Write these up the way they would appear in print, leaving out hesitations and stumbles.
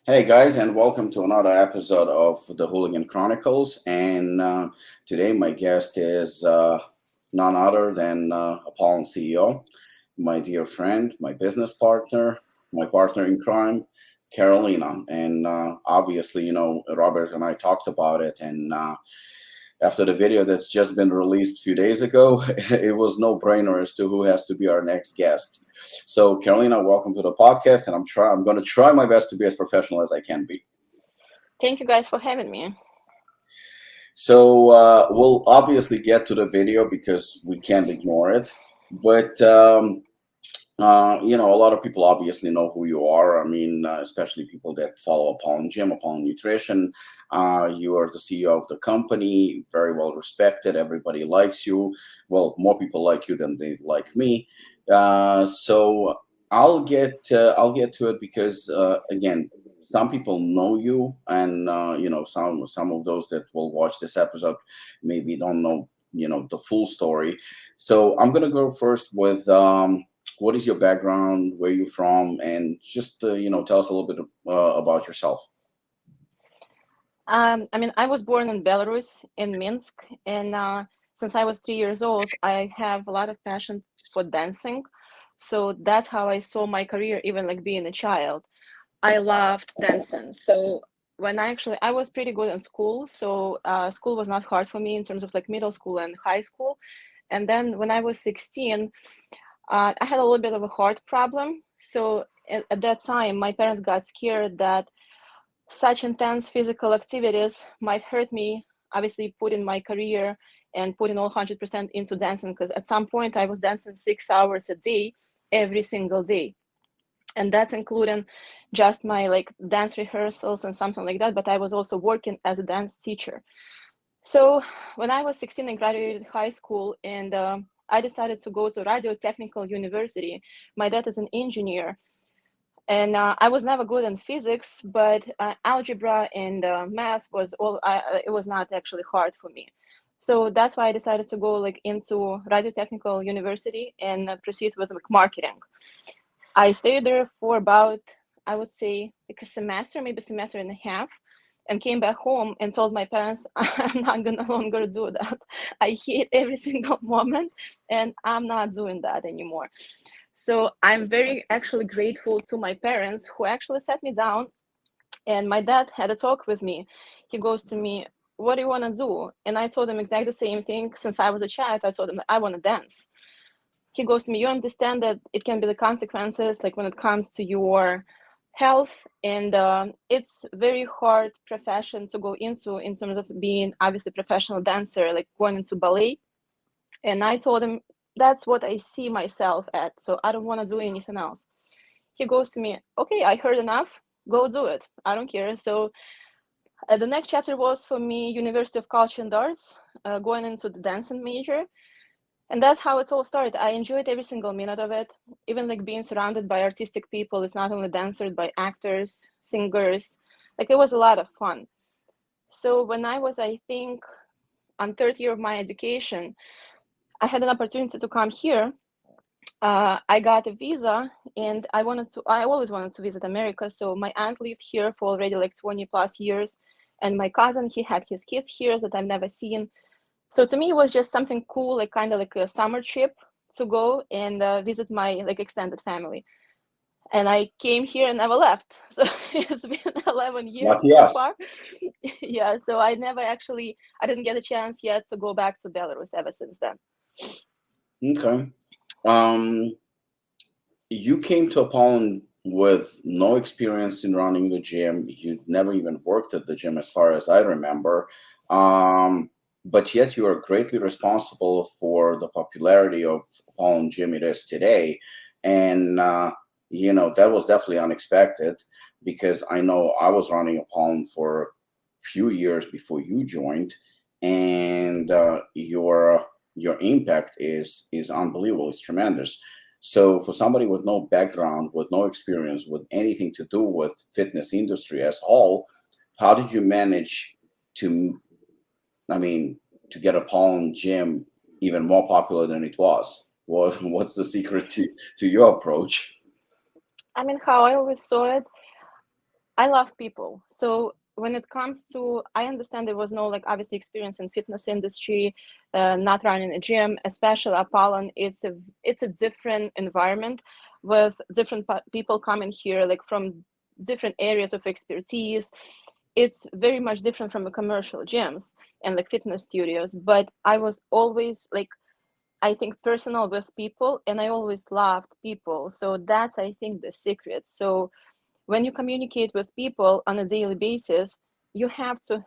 Hey guys, and welcome to another episode of the Hooligan Chronicles. And today, my guest is none other than Apollon CEO, my dear friend, my business partner, my partner in crime, Karalina. And obviously, Robert and I talked about it. And after the video that's just been released a few days ago, it was no brainer as to who has to be our next guest. So, Carolina, welcome to the podcast, and I'm going to try my best to be as professional as I can be. Thank you guys for having me. So, we'll obviously get to the video because we can't ignore it. But a lot of people obviously know who you are. I mean, especially people that follow Apollon Gym, Apollon Nutrition. You are the CEO of the company, very well respected. Everybody likes you. Well, more people like you than they like me. So I'll get to it because again, some people know you, and some of those that will watch this episode maybe don't know the full story. So I'm gonna go first with. What is your background? Where you from? And just tell us a little bit about yourself. I was born in Belarus, in Minsk, and since I was 3 years old, I have a lot of passion for dancing. So that's how I saw my career, even like being a child. I loved dancing. So I was pretty good in school. So school was not hard for me in terms of like middle school and high school. And then when I was 16, I had a little bit of a heart problem. So at that time, my parents got scared that such intense physical activities might hurt me, obviously putting my career and putting all 100% into dancing, because at some point I was dancing 6 hours a day, every single day. And that's including just my like dance rehearsals and something like that, but I was also working as a dance teacher. So when I was 16, I graduated high school, and I decided to go to Radio Technical University. My dad is an engineer, and I was never good in physics, but algebra and math was it was not actually hard for me. So that's why I decided to go like into Radio Technical University and proceed with like marketing. I stayed there for about, I would say, like a semester, maybe a semester and a half, and came back home and told my parents, I'm not gonna longer do that. I hate every single moment, and I'm not doing that anymore. So I'm very actually grateful to my parents who actually sat me down, and my dad had a talk with me. He goes to me, what do you want to do? And I told him exactly the same thing. Since I was a child, I told him I want to dance. He goes to me, you understand that it can be the consequences, like when it comes to your health, and it's very hard profession to go into in terms of being obviously professional dancer, like going into ballet. And I told him that's what I see myself at, so I don't want to do anything else. He goes to me, okay, I heard enough, go do it, I don't care. So the next chapter was for me University of Culture and Arts, going into the dancing major. And that's how it all started. I enjoyed every single minute of it. Even like being surrounded by artistic people. It's not only dancers, but actors, singers. Like it was a lot of fun. So when I was, I think, on third year of my education, I had an opportunity to come here. I got a visa, and I always wanted to visit America. So my aunt lived here for already like 20 plus years. And my cousin, he had his kids here that I've never seen. So to me, it was just something cool, like kind of like a summer trip to go and visit my like extended family. And I came here and never left. So it's been 11 years Lucky so us. far. Yeah, so I didn't get a chance yet to go back to Belarus ever since then. Okay. Um, you came to Apollon with no experience in running the gym. You never even worked at the gym, as far as I remember. But yet you are greatly responsible for the popularity of Apollon Gym it is today. And, that was definitely unexpected because I know I was running Apollon for a few years before you joined. And your impact is unbelievable. It's tremendous. So for somebody with no background, with no experience, with anything to do with fitness industry as a whole, how did you manage to, I mean, to get Apollon Gym even more popular than it was? What's the secret to your approach? I mean, how I always saw it, I love people. So when it comes to, I understand there was no like obviously experience in fitness industry, not running a gym, especially Apollon. It's a different environment with different people coming here like from different areas of expertise. It's very much different from the commercial gyms and like fitness studios. But I was always like, I think, personal with people, and I always loved people. So that's, I think, the secret. So when you communicate with people on a daily basis, you have to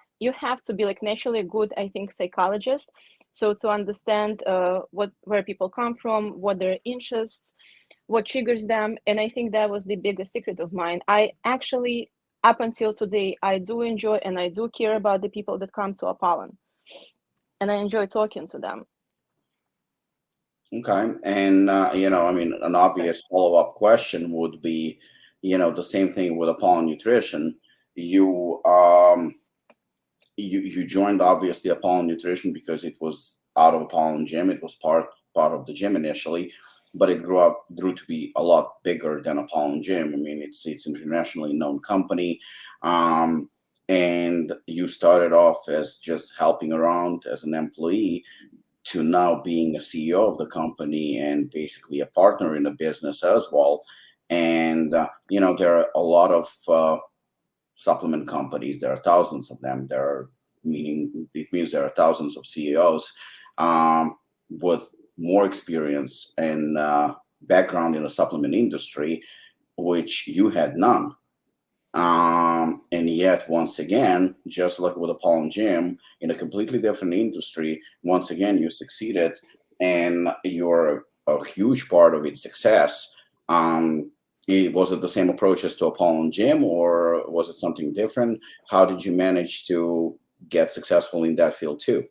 be like naturally a good, I think, psychologist. So to understand where people come from, what their interests, what triggers them. And I think that was the biggest secret of mine. I actually, up until today, I do enjoy and I do care about the people that come to Apollon, and I enjoy talking to them. Okay. And, I mean, an So obvious follow up question would be, the same thing with Apollon Nutrition. You, you joined obviously Apollon Nutrition because it was out of Apollon Gym. It was part of the gym initially, but it grew to be a lot bigger than Apollon Gym. I mean, it's internationally known company, um, and you started off as just helping around as an employee to now being a CEO of the company and basically a partner in the business as well. And there are a lot of supplement companies. There are thousands of them. It means there are thousands of CEOs with more experience and background in the supplement industry, which you had none. And yet, once again, just like with Apollon Gym, in a completely different industry, once again, you succeeded, and you're a huge part of its success. Was it the same approach as to Apollon Gym, or was it something different? How did you manage to get successful in that field too?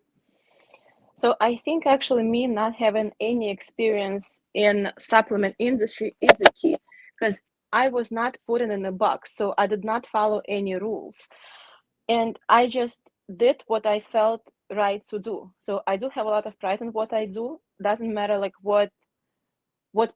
So I think actually me not having any experience in supplement industry is a key, because I was not put in a box, so I did not follow any rules, and I just did what I felt right to do. So I do have a lot of pride in what I do. Doesn't matter like what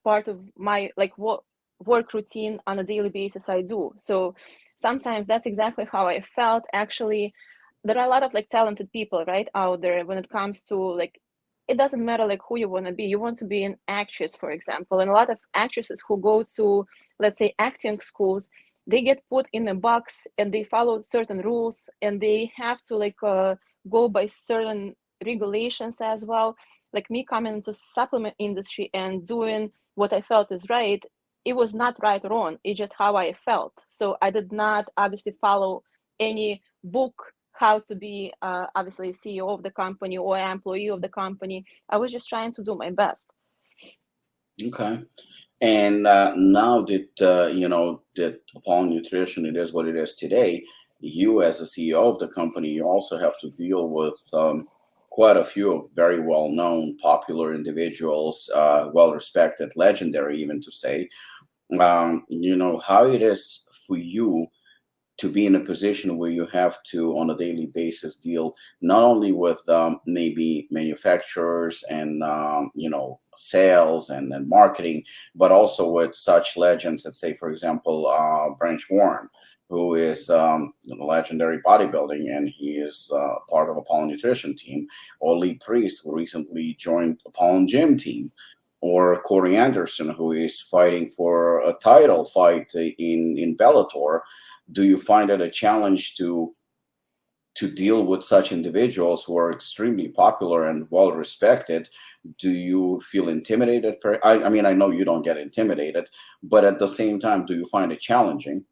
part of my like what work routine on a daily basis I do. So sometimes that's exactly how I felt. Actually, there are a lot of like talented people right out there when it comes to like, it doesn't matter like who you want to be. You want to be an actress, for example, and a lot of actresses who go to, let's say, acting schools, they get put in a box and they follow certain rules and they have to like go by certain regulations as well. Like me coming into supplement industry and doing what I felt is right, it was not right or wrong. It's just how I felt. So I did not obviously follow any book how to be obviously CEO of the company or employee of the company. I was just trying to do my best. Okay. And now that that Apollon Nutrition, it is what it is today. You, as a CEO of the company, you also have to deal with quite a few very well-known, popular individuals, well-respected, legendary, even to say. How it is for you to be in a position where you have to, on a daily basis, deal not only with maybe manufacturers and sales and marketing, but also with such legends. Let's say, for example, Branch Warren, who is legendary bodybuilding, and he is part of Apollon Nutrition team, or Lee Priest, who recently joined Apollon Gym team. Or Corey Anderson, who is fighting for a title fight in Bellator. Do you find it a challenge to deal with such individuals who are extremely popular and well respected? Do you feel intimidated? I mean, I know you don't get intimidated, but at the same time, do you find it challenging?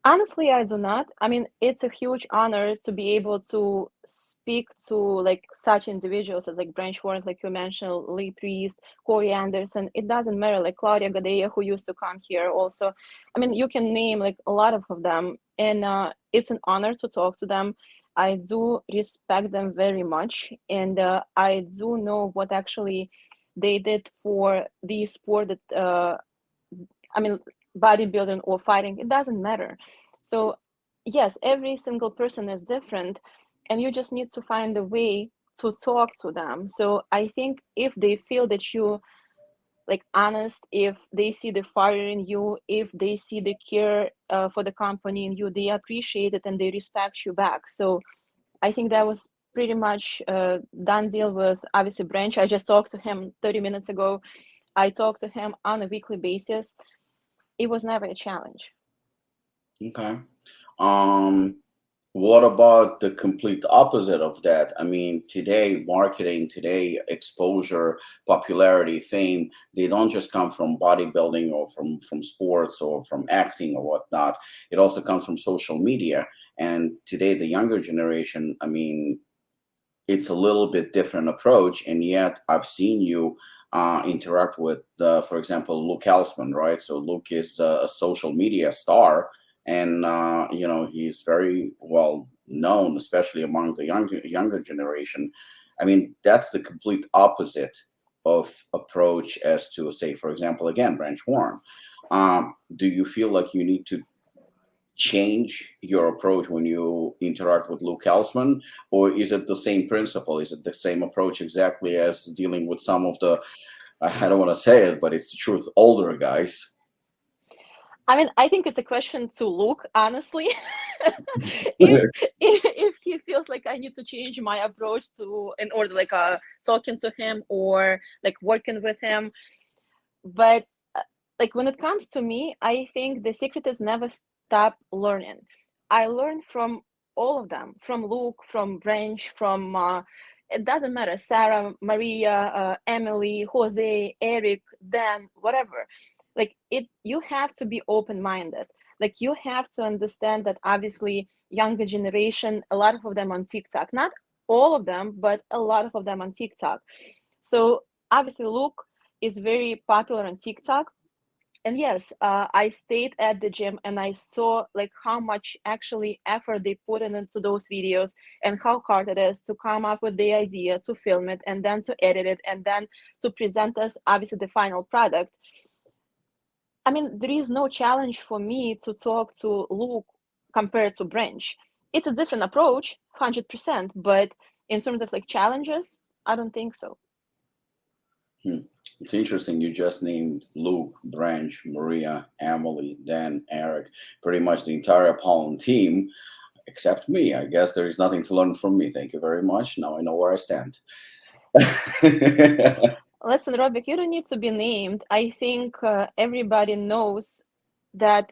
Honestly, I do not. I mean, it's a huge honor to be able to speak to like such individuals as like Branch Warren, like you mentioned, Lee Priest, Corey Anderson. It doesn't matter, like Claudia Gadea, who used to come here also. I mean, you can name like a lot of them, and it's an honor to talk to them. I do respect them very much, and I do know what actually they did for the sport that I mean, bodybuilding or fighting, it doesn't matter. So, yes, every single person is different, and you just need to find a way to talk to them. So, I think if they feel that you like honest, if they see the fire in you, if they see the care for the company in you, they appreciate it and they respect you back. So I think that was pretty much done deal with obviously Branch. I just talked to him 30 minutes ago. I talk to him on a weekly basis. It was never a challenge. Okay. Um, what about the complete opposite of that? I mean, today, marketing, today, exposure, popularity, fame, they don't just come from bodybuilding or from sports or from acting or whatnot. It also comes from social media. And today, the younger generation, I mean, it's a little bit different approach, and yet I've seen you interact with, for example, Luke Elsman, right? So Luke is a social media star, and he's very well known, especially among the younger generation. I mean, that's the complete opposite of approach as to, say, for example, again, Branch Warren. Do you feel like you need to change your approach when you interact with Luke Elsman, or is it the same principle? Is it the same approach exactly as dealing with some of the, I don't want to say it, but it's the truth, older guys? I mean, I think it's a question to Luke, honestly. if, if he feels like I need to change my approach to in order like talking to him or like working with him, but like when it comes to me, I think the secret is never stop learning. I learn from all of them, from Luke, from Branch, from it doesn't matter, Sarah, Maria, Emily, Jose, Eric, Dan, whatever. Like it, you have to be open minded. Like you have to understand that obviously younger generation, a lot of them on TikTok, not all of them, but a lot of them on TikTok. So obviously Luke is very popular on TikTok, and yes, I stayed at the gym and I saw like how much actually effort they put into those videos and how hard it is to come up with the idea, to film it, and then to edit it, and then to present us obviously the final product. I mean, there is no challenge for me to talk to Luke compared to Branch. It's a different approach, 100%, but in terms of like challenges, I don't think so. Hmm. It's interesting. You just named Luke, Branch, Maria, Emily, Dan, Eric, pretty much the entire Apollon team, except me. I guess there is nothing to learn from me. Thank you very much. Now I know where I stand. Listen, Robik, you don't need to be named. I think everybody knows that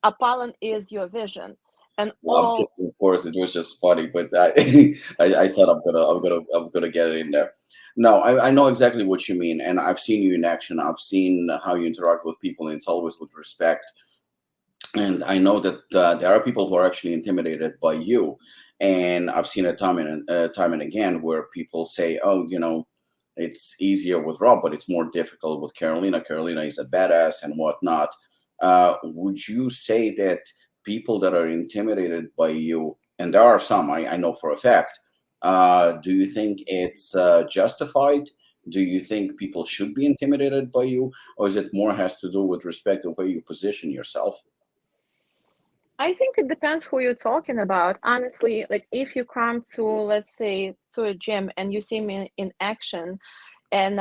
Apollon is your vision, and Well, I'm all. kidding, of course, it was just funny, but I thought I'm gonna get it in there. No, I know exactly what you mean, and I've seen you in action. I've seen how you interact with people, and it's always with respect. And I know that there are people who are actually intimidated by you, and I've seen it time and again where people say, "Oh, it's easier with Rob, but it's more difficult with Karalina. Karalina is a badass and whatnot." Would you say that people that are intimidated by you, and there are some, I know for a fact, do you think it's justified? Do you think people should be intimidated by you, or is it more has to do with respect to where you position yourself? I think it depends who you're talking about. Honestly, like if you come to, let's say, to a gym and you see me in action, and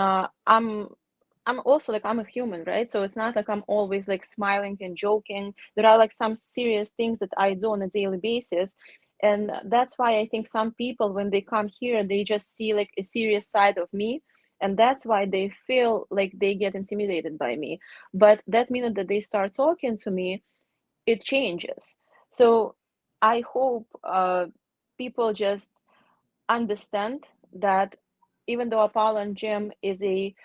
I'm also like I'm a human, right? So it's not like I'm always like smiling and joking. There are like some serious things that I do on a daily basis. And that's why I think some people when they come here, they just see like a serious side of me. And that's why they feel like they get intimidated by me. But that minute that they start talking to me, it changes. So I hope people just understand that even though Apollon Gym is a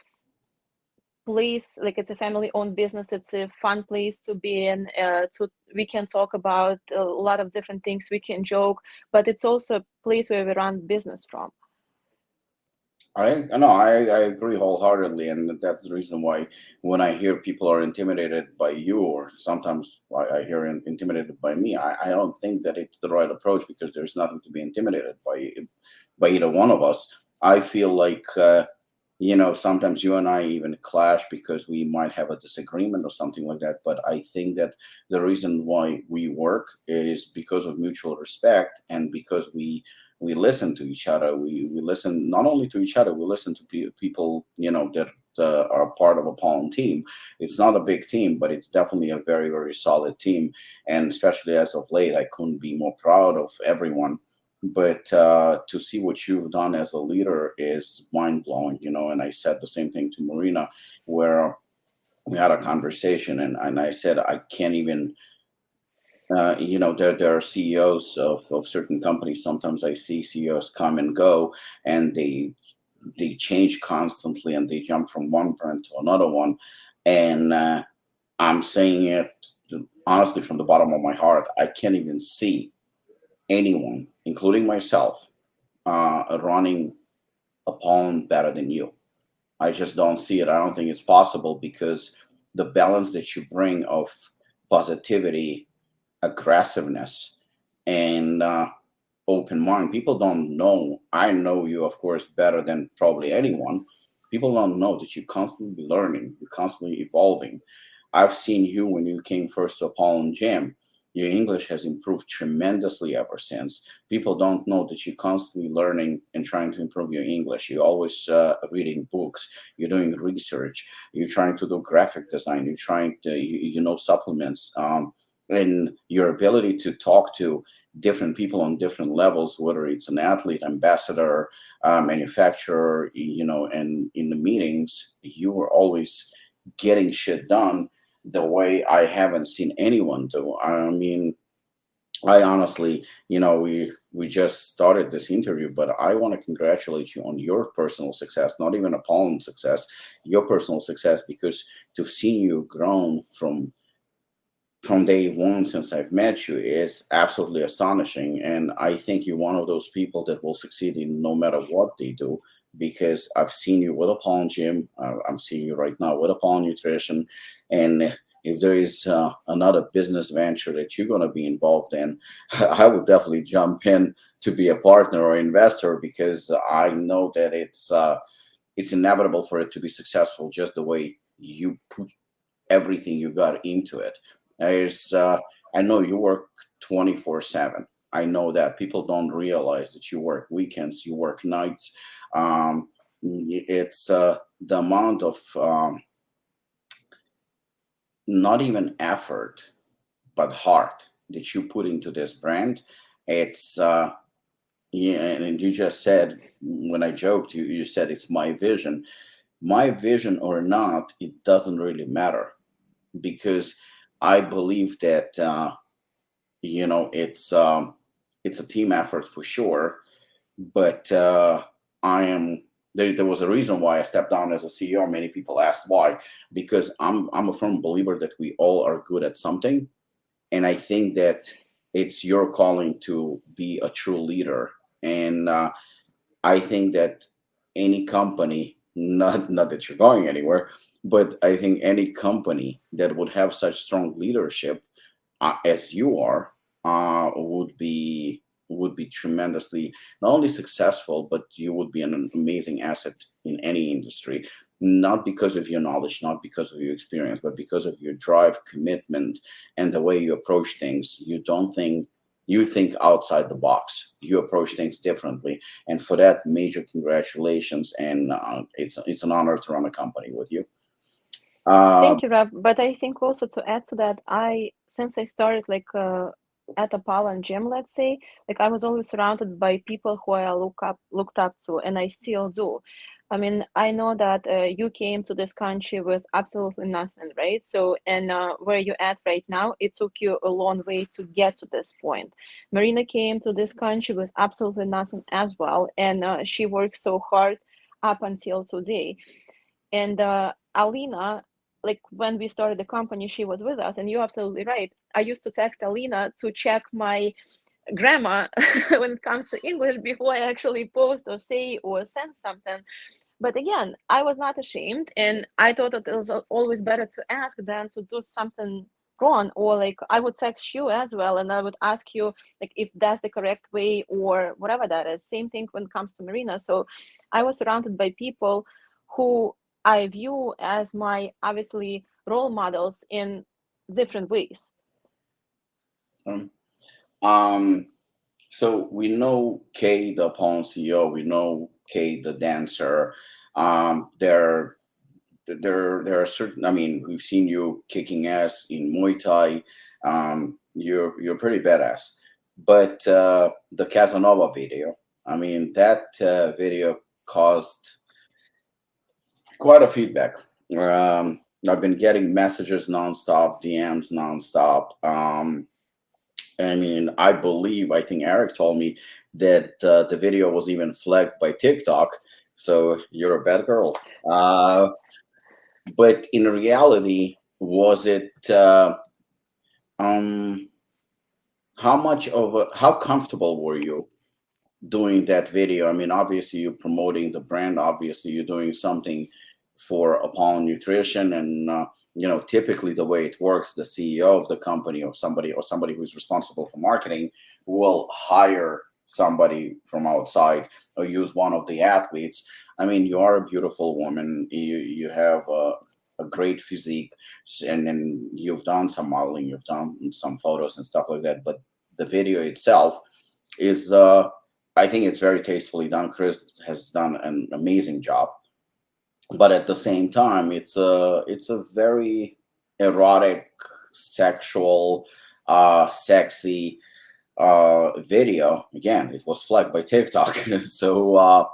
place, like it's a family owned business, it's a fun place to be in, to we can talk about a lot of different things, we can joke, but it's also a place where we run business from. I agree wholeheartedly, and that's the reason why when I hear people are intimidated by you, or sometimes I hear intimidated by me, I don't think that it's the right approach because there's nothing to be intimidated by either one of us. I feel like sometimes you and I even clash because we might have a disagreement or something like that. But I think that the reason why we work is because of mutual respect and because we listen to each other. We listen not only to each other, we listen to people, that are part of Apollon team. It's not a big team, but it's definitely a very, very solid team. And especially as of late, I couldn't be more proud of everyone. But to see what you've done as a leader is mind blowing, And I said the same thing to Marina, where we had a conversation, and I said I can't even. There are CEOs of certain companies. Sometimes I see CEOs come and go, and they change constantly, and they jump from one brand to another one. And I'm saying it honestly from the bottom of my heart. I can't even see anyone, including myself, running Apollon better than you. I just don't see it. I don't think it's possible because the balance that you bring of positivity, aggressiveness, and open mind. People don't know. I know you, of course, better than probably anyone. People don't know that you're constantly learning, you're constantly evolving. I've seen you when you came first to Apollon Gym. Your English has improved tremendously ever since. People don't know that you're constantly learning and trying to improve your English. You're always reading books. You're doing research. You're trying to do graphic design. You're trying to, supplements. And your ability to talk to different people on different levels, whether it's an athlete, ambassador, manufacturer, and in the meetings, you were always getting shit done the way I haven't seen anyone do. I mean, I honestly, we just started this interview, but I want to congratulate you on your personal success, not even Apollon's success, your personal success, because to see you grown from day one since I've met you is absolutely astonishing. And I think you're one of those people that will succeed in no matter what they do, because I've seen you with Apollon Gym. I'm seeing you right now with Apollon Nutrition. And if there is another business venture that you're going to be involved in, I would definitely jump in to be a partner or investor, because I know that it's inevitable for it to be successful just the way you put everything you got into it. There's, I know you work 24/7. I know that people don't realize that you work weekends, you work nights. It's the amount of not even effort, but heart that you put into this brand. It's yeah, and you just said, when I joked, you said it's my vision. My vision or not, it doesn't really matter, because I believe that you know it's a team effort for sure. But I am there was a reason why I stepped down as a CEO. Many people asked why, because I'm a firm believer that we all are good at something, and I think that it's your calling to be a true leader. And I think that any company, not that you're going anywhere, but I think any company that would have such strong leadership as you are, would be tremendously not only successful, but you would be an amazing asset in any industry. Not because of your knowledge, not because of your experience, but because of your drive, commitment, and the way you approach things. You think outside the box. You approach things differently, and for that, major congratulations. And it's an honor to run a company with you. Uh, Thank you, Rob. But I think also to add to that, since I started like at Apollon Gym, let's say, like I was always surrounded by people who I looked up to, and I still do. I mean, I know that you came to this country with absolutely nothing, right? So, and where you at right now, it took you a long way to get to this point. Marina came to this country with absolutely nothing as well, and she worked so hard up until today. And Alina, like when we started the company, she was with us, and you're absolutely right. I used to text Alina to check my grammar when it comes to English before I actually post or say or send something. But again, I was not ashamed, and I thought that it was always better to ask than to do something wrong. Or like I would text you as well, and I would ask you like if that's the correct way or whatever that is. Same thing when it comes to Marina. So I was surrounded by people who I view as my obviously role models in different ways. um, um, so we know Kay, the Apollon CEO. We know Kay, the dancer. There there are certain. I mean, we've seen you kicking ass in Muay Thai. You're pretty badass. But the Casanova video, I mean, that video caused quite a feedback. I've been getting messages nonstop, DMs nonstop. I mean, I think Eric told me that the video was even flagged by TikTok. So you're a bad girl. But in reality, was it um, how comfortable were you doing that video? I mean, obviously you're promoting the brand. Obviously you're doing something for Apollon Nutrition, and typically the way it works, the CEO of the company or somebody who's responsible for marketing will hire somebody from outside or use one of the athletes. I mean, you are a beautiful woman. You have a great physique, and then you've done some modeling, you've done some photos and stuff like that. But the video itself is I think it's very tastefully done. Chris has done an amazing job, but at the same time, it's a very erotic, sexual, sexy video. Again, it was flagged by TikTok. So,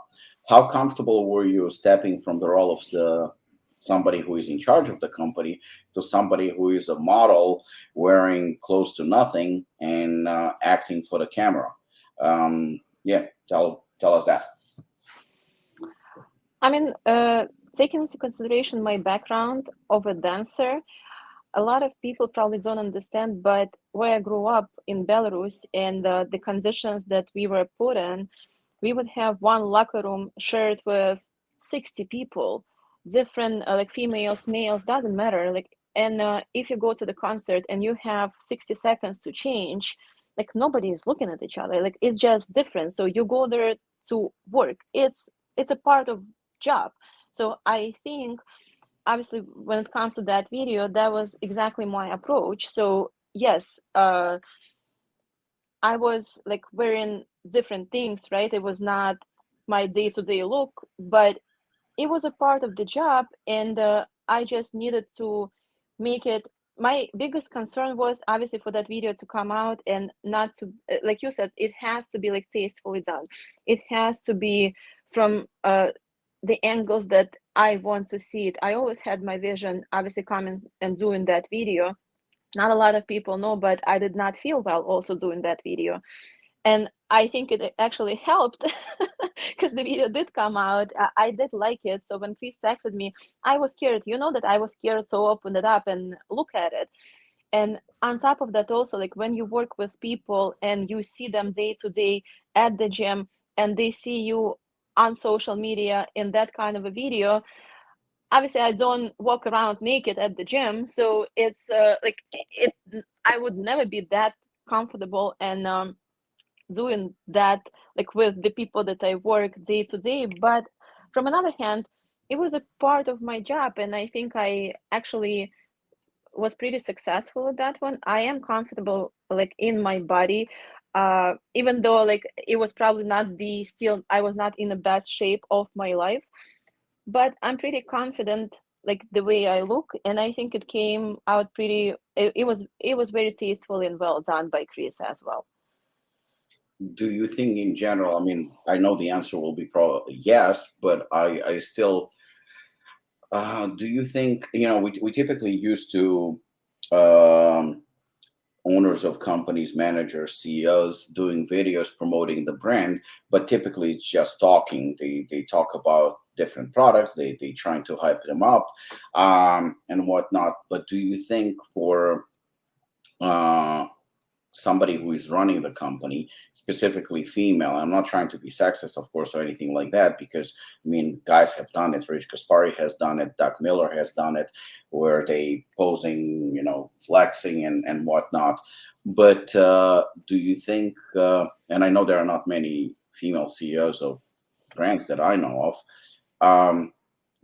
how comfortable were you stepping from the role of the somebody who is in charge of the company to somebody who is a model wearing close to nothing and acting for the camera? Yeah, tell us that. I mean, taking into consideration my background of a dancer, a lot of people probably don't understand, but where I grew up in Belarus and the conditions that we were put in, we would have one locker room shared with 60 people, different like females, males, doesn't matter. Like, and if you go to the concert and you have 60 seconds to change, like nobody is looking at each other. Like it's just different. So you go there to work. It's a part of job. So I think obviously when it comes to that video, that was exactly my approach. So yes, I was like wearing different things, right? It was not my day-to-day look, but it was a part of the job, and I just needed to make it. My biggest concern was obviously for that video to come out and not to, like you said, it has to be like tastefully done. It has to be from the angles that I want to see it. I always had my vision, obviously, coming and doing that video. Not a lot of people know, but I did not feel well also doing that video. And I think it actually helped because the video did come out. I did like it. So when Chris texted me, I was scared. You know that I was scared to open it up and look at it. And on top of that, also, like when you work with people and you see them day to day at the gym and they see you on social media in that kind of a video, obviously I don't walk around naked at the gym. So it's like it, I would never be that comfortable and doing that like with the people that I work day to day. But from another hand, it was a part of my job, and I think I actually was pretty successful at that one. I am comfortable like in my body, even though like it was probably not the still I was not in the best shape of my life, but I'm pretty confident like the way I look, and I think it came out pretty. It was very tasteful and well done by Chris as well. Do you think in general, I mean, I know the answer will be probably yes, but I still, do you think, we typically used to, um, owners of companies, managers, CEOs doing videos promoting the brand, but typically it's just talking. They talk about different products, they trying to hype them up, and whatnot. But do you think for uh, somebody who is running the company, specifically female. I'm not trying to be sexist, of course, or anything like that, because I mean, guys have done it. Rich Kaspari has done it. Doug Miller has done it, where they posing, flexing and whatnot. But do you think? And I know there are not many female CEOs of brands that I know of.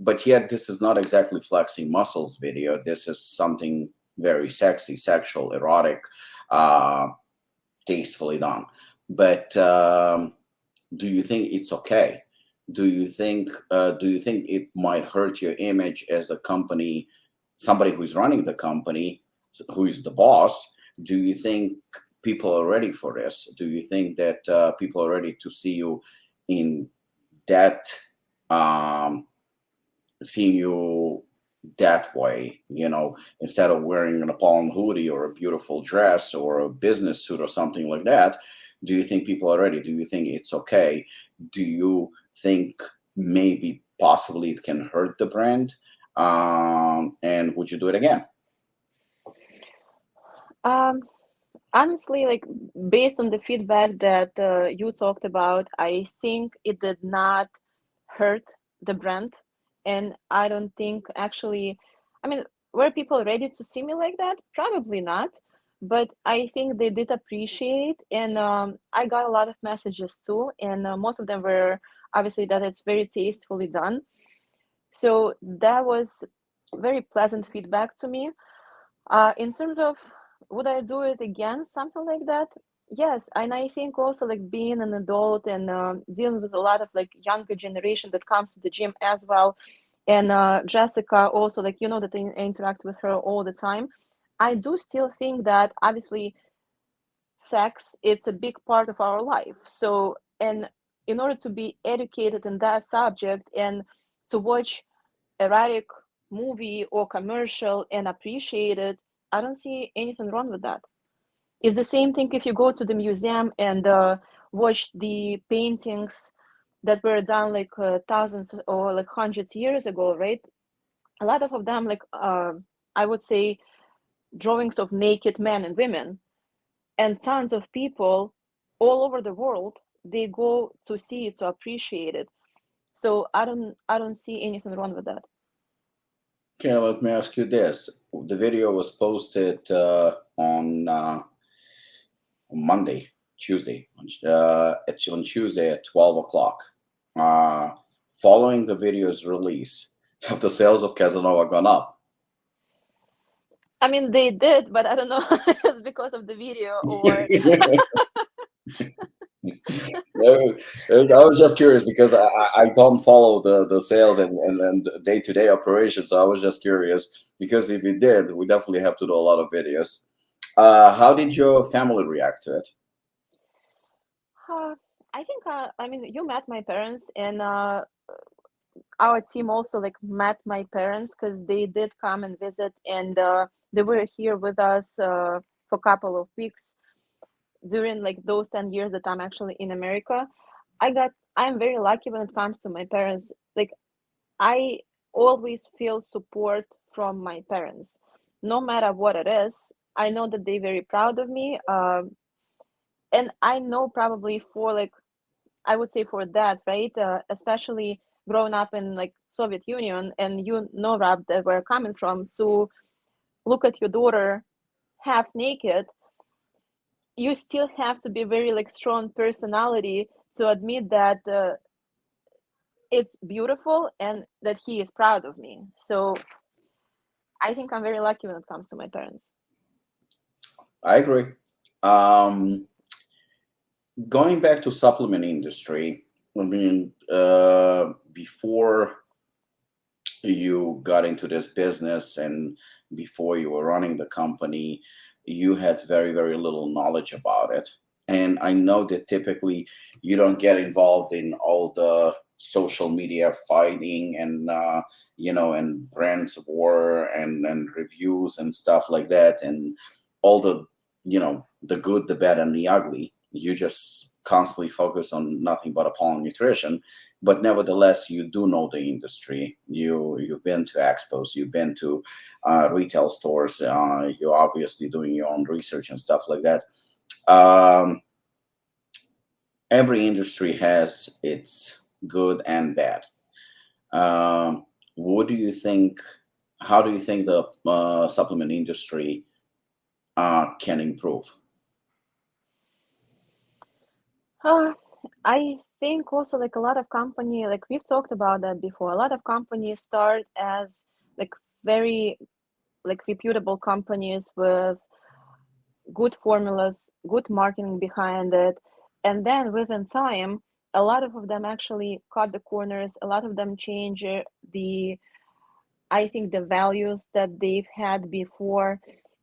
But yet, this is not exactly flexing muscles video. This is something very sexy, sexual, erotic, uh, tastefully done. But do you think it's okay? do you think it might hurt your image as a company, somebody who's running the company, who is the boss? Do you think people are ready for this? Do you think that people are ready to see you in that, um, seeing you that way, instead of wearing an Apollon hoodie or a beautiful dress or a business suit or something like that? Do you think people are ready? Do you think it's okay? Do you think maybe possibly it can hurt the brand? And would you do it again? Um, Honestly, like based on the feedback that you talked about, I think it did not hurt the brand. And I don't think actually, I mean, were people ready to see me like that? Probably not. But I think they did appreciate, and I got a lot of messages too, and most of them were obviously that it's very tastefully done. So that was very pleasant feedback to me. In terms of would I do it again, something like that? Yes, and I think also like being an adult and dealing with a lot of like younger generation that comes to the gym as well, and Jessica also like that I interact with her all the time. I do still think that obviously sex it's a big part of our life. So and in order to be educated in that subject and to watch erotic movie or commercial and appreciate it, I don't see anything wrong with that. It's the same thing if you go to the museum and watch the paintings that were done like thousands or like hundreds years ago, right? A lot of them, like I would say, drawings of naked men and women, and tons of people all over the world they go to see it to appreciate it. So I don't see anything wrong with that. Okay, let me ask you this. The video was posted on Monday, Tuesday. It's on Tuesday at 12 o'clock. Uh, Following the video's release, have the sales of Casanova gone up? I mean, they did, but I don't know if it's because of the video or No, I was just curious because I don't follow the sales and day-to-day operations. So I was just curious because if we did, we definitely have to do a lot of videos. How did your family react to it? uh, I think I mean you met my parents and our team also like met my parents because they did come and visit and they were here with us for a couple of weeks during like those 10 years that I'm actually in America. I'm very lucky when it comes to my parents. Like I always feel support from my parents, no matter what it is. I know that they're very proud of me, and I know probably for like I would say for that, right? Especially growing up in like Soviet Union, and Rob, that we're coming from, to look at your daughter half naked, you still have to be very like strong personality to admit that it's beautiful and that he is proud of me. So I think I'm very lucky when it comes to my parents. I agree. Um, Going back to supplement industry, I mean, before you got into this business and before you were running the company, you had very, very little knowledge about it. And I know that typically you don't get involved in all the social media fighting and and brands war and reviews and stuff like that, and all the the good, the bad, and the ugly. You just constantly focus on nothing but Apollon Nutrition, but nevertheless you do know the industry. You've been to expos, you've been to retail stores, you're obviously doing your own research and stuff like that. um, every industry has its good and bad. What do you think, how do you think the supplement industry can improve? Uh, I think also like a lot of company, like we've talked about that before. A lot of companies start as like very like reputable companies with good formulas, good marketing behind it, and then within time a lot of them actually cut the corners. A lot of them change the, I think, the values that they've had before.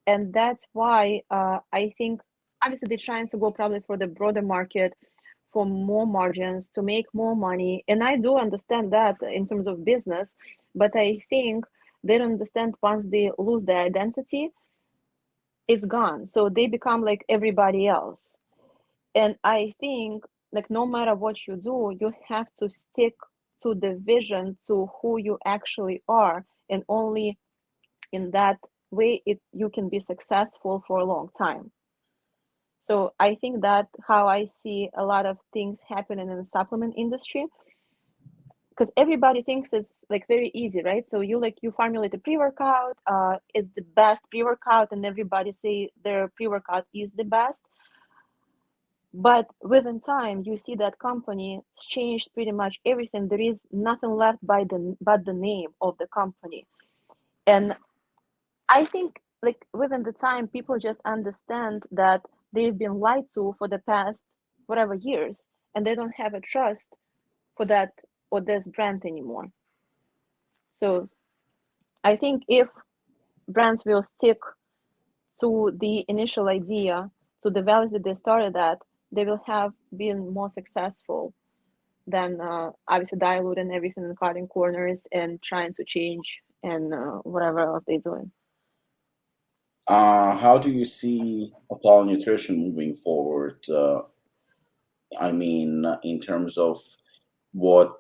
And that's why I think obviously they're trying to go probably for the broader market, for more margins, to make more money. And I do understand that in terms of business, but I think they don't understand once they lose their identity, it's gone. So they become like everybody else. And I think like no matter what you do, you have to stick to the vision, to who you actually are, and only in that way you can be successful for a long time. So I think that how I see a lot of things happening in the supplement industry, because everybody thinks it's like very easy, right? So you formulate a pre-workout, it's the best pre-workout, and everybody say their pre-workout is the best. But within time, you see that company changed pretty much everything. There is nothing left but the name of the company. And I think like within the time, people just understand that they've been lied to for the past whatever years, and they don't have a trust for that or this brand anymore. So I think if brands will stick to the initial idea, to the values that they started at, they will have been more successful than obviously diluting everything and cutting corners and trying to change and whatever else they're doing. How do you see Apollon Nutrition moving forward? I mean, in terms of what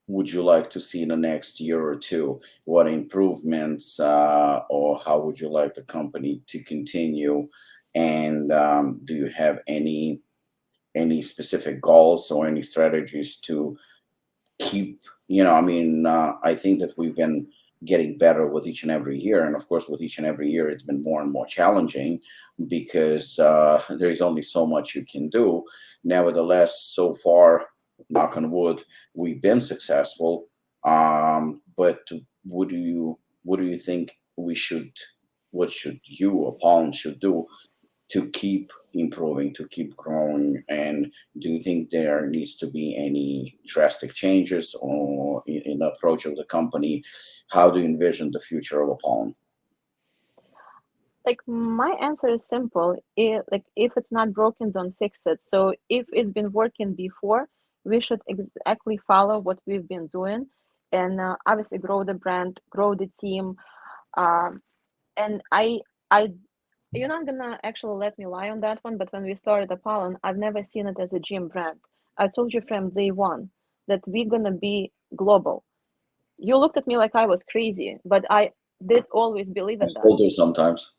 would you like to see in the next year or two? What improvements, or how would you like the company to continue? And do you have any specific goals or any strategies to keep, I mean, I think that we've been getting better with each and every year, and of course with each and every year it's been more and more challenging because there is only so much you can do. Nevertheless, so far, knock on wood, we've been successful. But what do you think we should what should you, Apollon, should do to keep improving, to keep growing? And do you think there needs to be any drastic changes or in the approach of the company? How do you envision the future of Apollon? Like my answer is simple. If it's not broken, don't fix it. So if it's been working before, we should exactly follow what we've been doing, and obviously grow the brand, grow the team. Um, and I, you're not gonna actually let me lie on that one. But when we started Apollon, I've never seen it as a gym brand. I told you from day one that we're gonna be global. You looked at me like I was crazy, but I did always believe I in that. still do sometimes.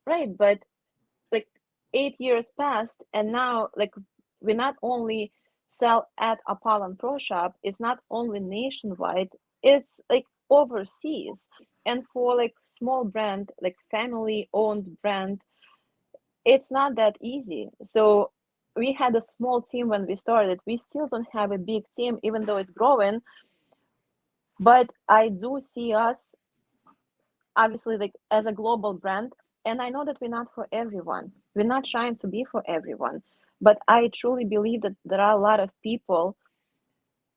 Right, but like 8 years passed, and now like we not only sell at Apollon Pro Shop, it's not only nationwide, it's like overseas. And for like small brand, like family owned brand, it's not that easy. So we had a small team when we started. We still don't have a big team, even though it's growing. But I do see us obviously like as a global brand, and I know that we're not for everyone, we're not trying to be for everyone, but I truly believe that there are a lot of people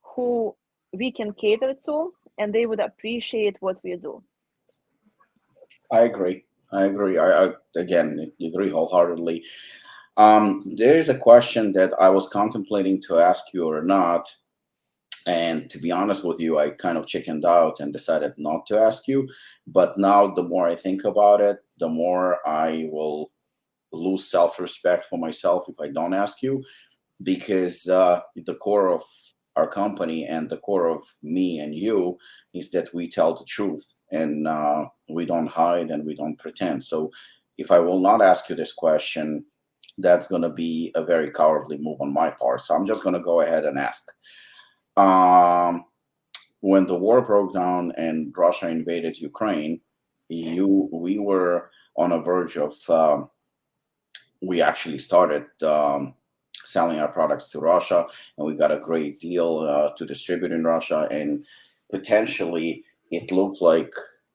who we can cater to, and they would appreciate what we do. I agree. I agree. I again agree wholeheartedly. There is a question that I was contemplating to ask you or not. And to be honest with you, I kind of chickened out and decided not to ask you. But now, the more I think about it, the more I will lose self respect for myself if I don't ask you, because the core of our company and the core of me and you is that we tell the truth, and we don't hide and we don't pretend. So if I will not ask you this question, that's going to be a very cowardly move on my part. So I'm just going to go ahead and ask. Um, when the war broke down and Russia invaded Ukraine, we were on a verge of. We actually started selling our products to Russia, and we got a great deal to distribute in Russia. And potentially, it looked like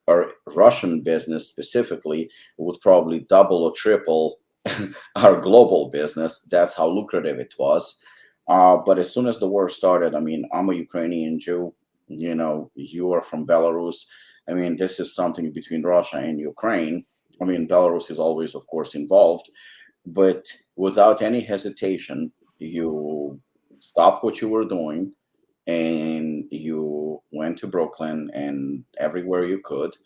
our Russian business specifically would probably double or triple our global business. That's how lucrative it was. But as soon as the war started, I mean, I'm a Ukrainian Jew. You know, you are from Belarus. I mean, this is something between Russia and Ukraine. I mean, Belarus is always, of course, involved, but without any hesitation, you stopped what you were doing and you went to Brooklyn and everywhere you could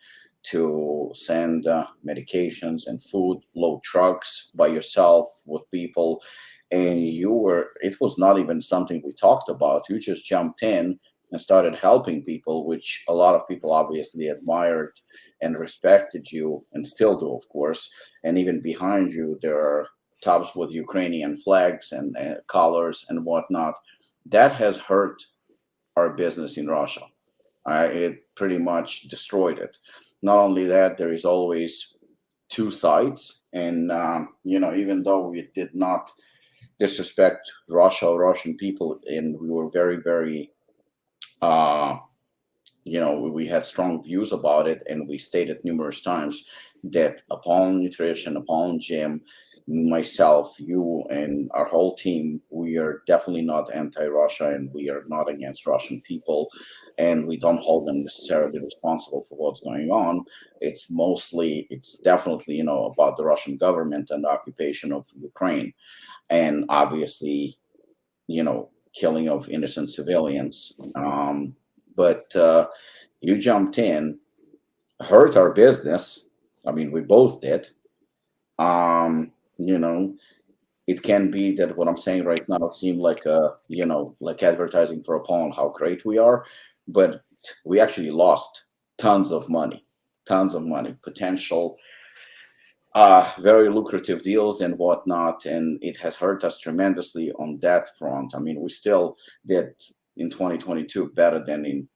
to send medications and food, load trucks by yourself with people. And it was not even something we talked about. You just jumped in and started helping people, which a lot of people obviously admired and respected you and still do, of course. And even behind you, there are tubs with Ukrainian flags and colors and whatnot. That has hurt our business in Russia. It pretty much destroyed it. Not only that, there is always two sides, and even though we did not disrespect Russia or Russian people, and we were very, very, uh, we had strong views about it, and we stated numerous times that Apollon Nutrition, Apollon Gym, myself, you, and our whole team, we are definitely not anti-Russia, and we are not against Russian people, and we don't hold them necessarily responsible for what's going on. It's definitely, about the Russian government and the occupation of Ukraine, and obviously, killing of innocent civilians. But you jumped in, hurt our business. I mean, we both did. Um, you know, it can be that what I'm saying right now seem like like advertising for a pound how great we are, but we actually lost tons of money, potential, very lucrative deals and whatnot, and it has hurt us tremendously on that front. I mean, we still did in 2022 better than in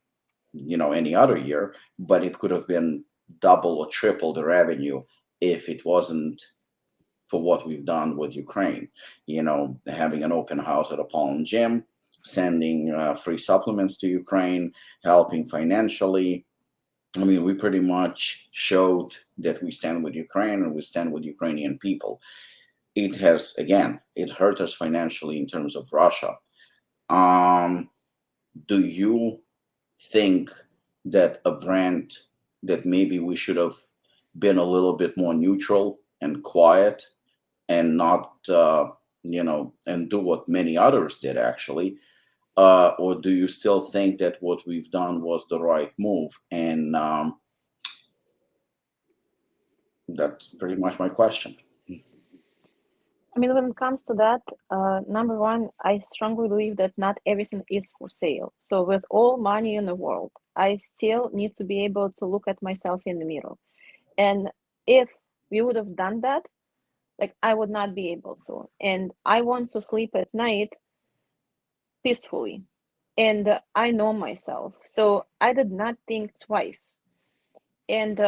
any other year, but it could have been double or triple the revenue if it wasn't for what we've done with Ukraine. Having an open house at Apollon Gym, sending free supplements to Ukraine, helping financially. I mean, we pretty much showed that we stand with Ukraine and we stand with Ukrainian people. It hurt us financially in terms of Russia. Um, do you think that a brand that maybe we should have been a little bit more neutral and quiet and not, and do what many others did actually? Or do you still think that what we've done was the right move? And that's pretty much my question. I mean, when it comes to that, number one, I strongly believe that not everything is for sale. So, with all money in the world, I still need to be able to look at myself in the mirror. And if we would have done that, like, I would not be able to. And I want to sleep at night peacefully. And I know myself. So, I did not think twice. And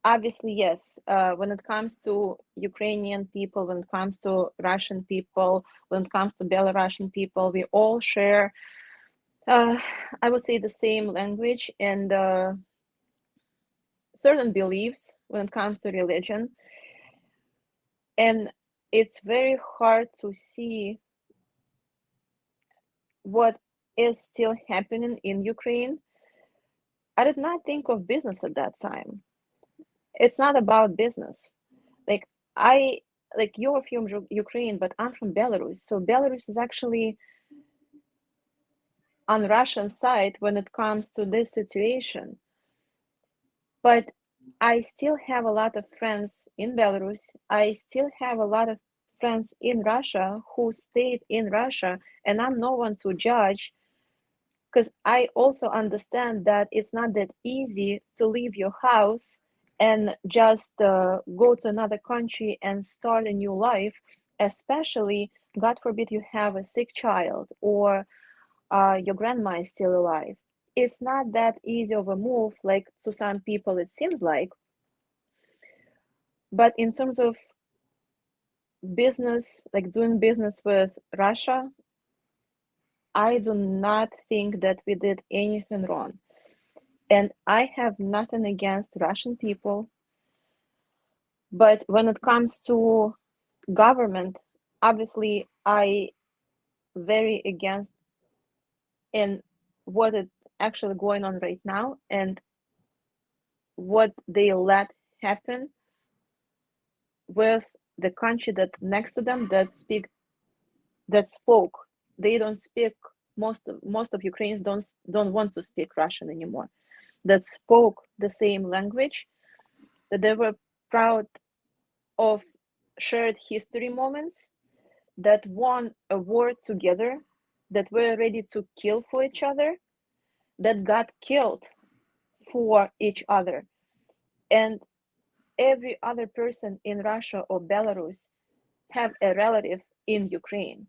obviously, yes, when it comes to Ukrainian people, when it comes to Russian people, when it comes to Belarusian people, we all share, I would say, the same language and certain beliefs when it comes to religion. And it's very hard to see what is still happening in Ukraine. I did not think of business at that time. It's not about business. Like I you're from Ukraine, but I'm from Belarus. So Belarus is actually on Russian side when it comes to this situation. But I still have a lot of friends in Belarus. I still have a lot of friends in Russia who stayed in Russia, and I'm no one to judge because I also understand that it's not that easy to leave your house and just go to another country and start a new life, especially, God forbid, you have a sick child or your grandma is still alive. It's not that easy of a move, like to some people it seems like. But in terms of business, like doing business with Russia, I do not think that we did anything wrong. And I have nothing against Russian people. But when it comes to government, obviously, I very against in what is actually going on right now and what they let happen with the country that next to them that spoke. They don't speak. Most of Ukrainians don't want to speak Russian anymore. That spoke the same language. That they were proud of shared history moments. That won a war together. That were ready to kill for each other. That got killed for each other. And every other person in Russia or Belarus have a relative in Ukraine.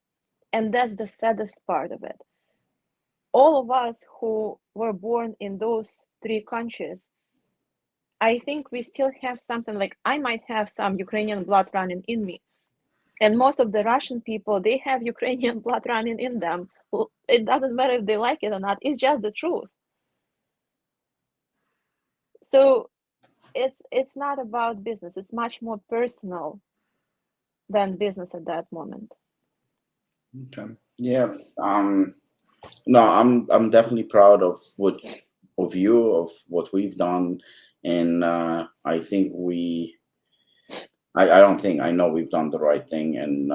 And that's the saddest part of it. All of us who were born in those three countries, I think we still have something like, I might have some Ukrainian blood running in me. And most of the Russian people, they have Ukrainian blood running in them. It doesn't matter if they like it or not. It's just the truth. So it's not about business. It's much more personal than business at that moment. Okay. Yeah. No, I'm definitely proud of you, of what we've done, and I think I don't think, I know we've done the right thing, and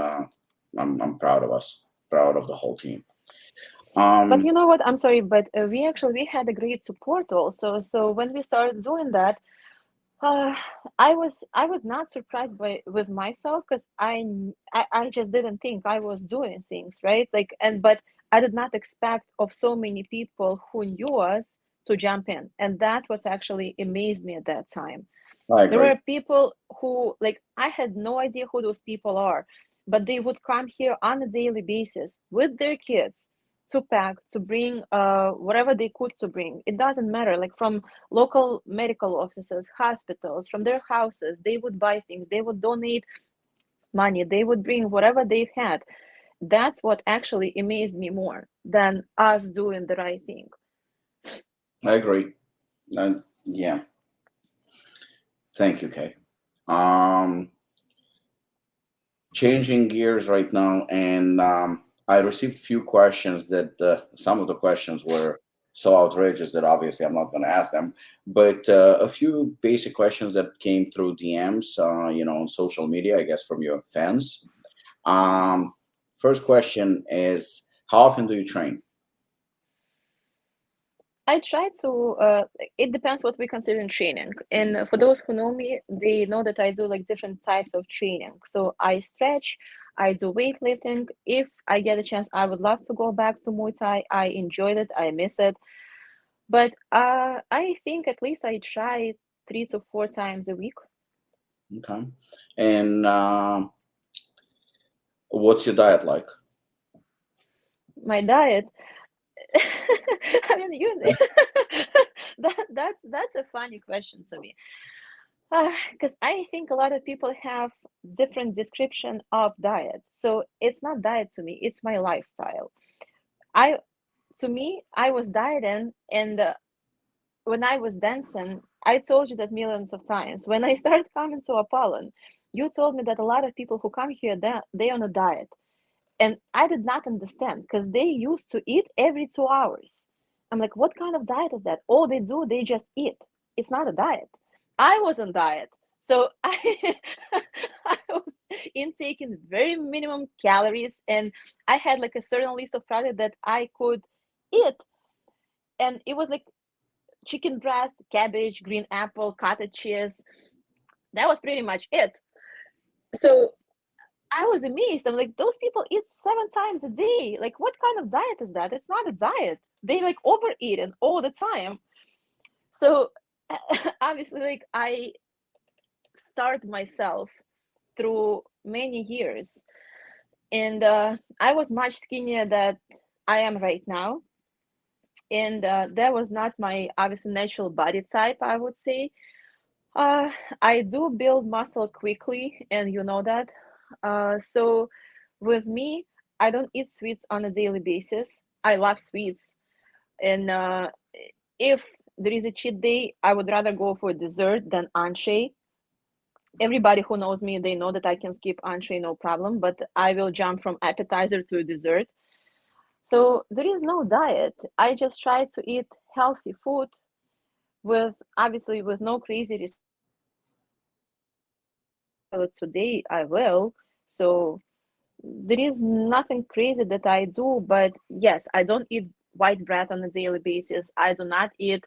I'm proud of us, proud of the whole team. But you know what? I'm sorry, but we had a great support also. So when we started doing that, I was not surprised with myself because I just didn't think I was doing things right. Like, but I did not expect of so many people who knew us to jump in, and that's what's actually amazed me at that time. I There agree. were people who, like, I had no idea who those people are, but they would come here on a daily basis with their kids to pack, to bring whatever they could to bring. It doesn't matter, like from local medical offices, hospitals, from their houses, they would buy things, they would donate money, they would bring whatever they had. That's what actually amazed me more than us doing the right thing. I agree. Yeah. Thank you, Kay. Changing gears right now, and I received a few questions that some of the questions were so outrageous that obviously I'm not going to ask them, but a few basic questions that came through DMs, on social media, I guess, from your fans. First question is, how often do you train? I try to, it depends what we consider training. And for those who know me, they know that I do like different types of training. So I stretch, I do weightlifting. If I get a chance, I would love to go back to Muay Thai. I enjoyed it, I miss it. But I think at least I try 3 to 4 times a week. Okay. And what's your diet like? My diet, I mean, that's a funny question to me. Because I think a lot of people have different description of diet. So it's not diet to me, it's my lifestyle. I To me, I was dieting, and when I was dancing, I told you that millions of times. When I started coming to Apollon, you told me that a lot of people who come here, they on a diet. And I did not understand because they used to eat every 2 hours. I'm like, what kind of diet is that? All they do, they just eat. It's not a diet. I was on diet. So I was intaking very minimum calories, and I had like a certain list of products that I could eat. And it was like chicken breast, cabbage, green apple, cottage cheese. That was pretty much it. So I was amazed. I'm like, those people eat 7 times a day. Like, what kind of diet is that? It's not a diet. They like overeat it all the time. So obviously, like, I starved myself through many years, and I was much skinnier than I am right now. And that was not my obviously natural body type, I would say. Uh, I do build muscle quickly, and you know that. So with me, I don't eat sweets on a daily basis. I love sweets, and if there is a cheat day, I would rather go for dessert than entree. Everybody who knows me, they know that I can skip entree no problem, but I will jump from appetizer to dessert. So there is no diet. I just try to eat healthy food with obviously with no crazy today I will. So there is nothing crazy that I do, but yes, I don't eat white bread on a daily basis. I do not eat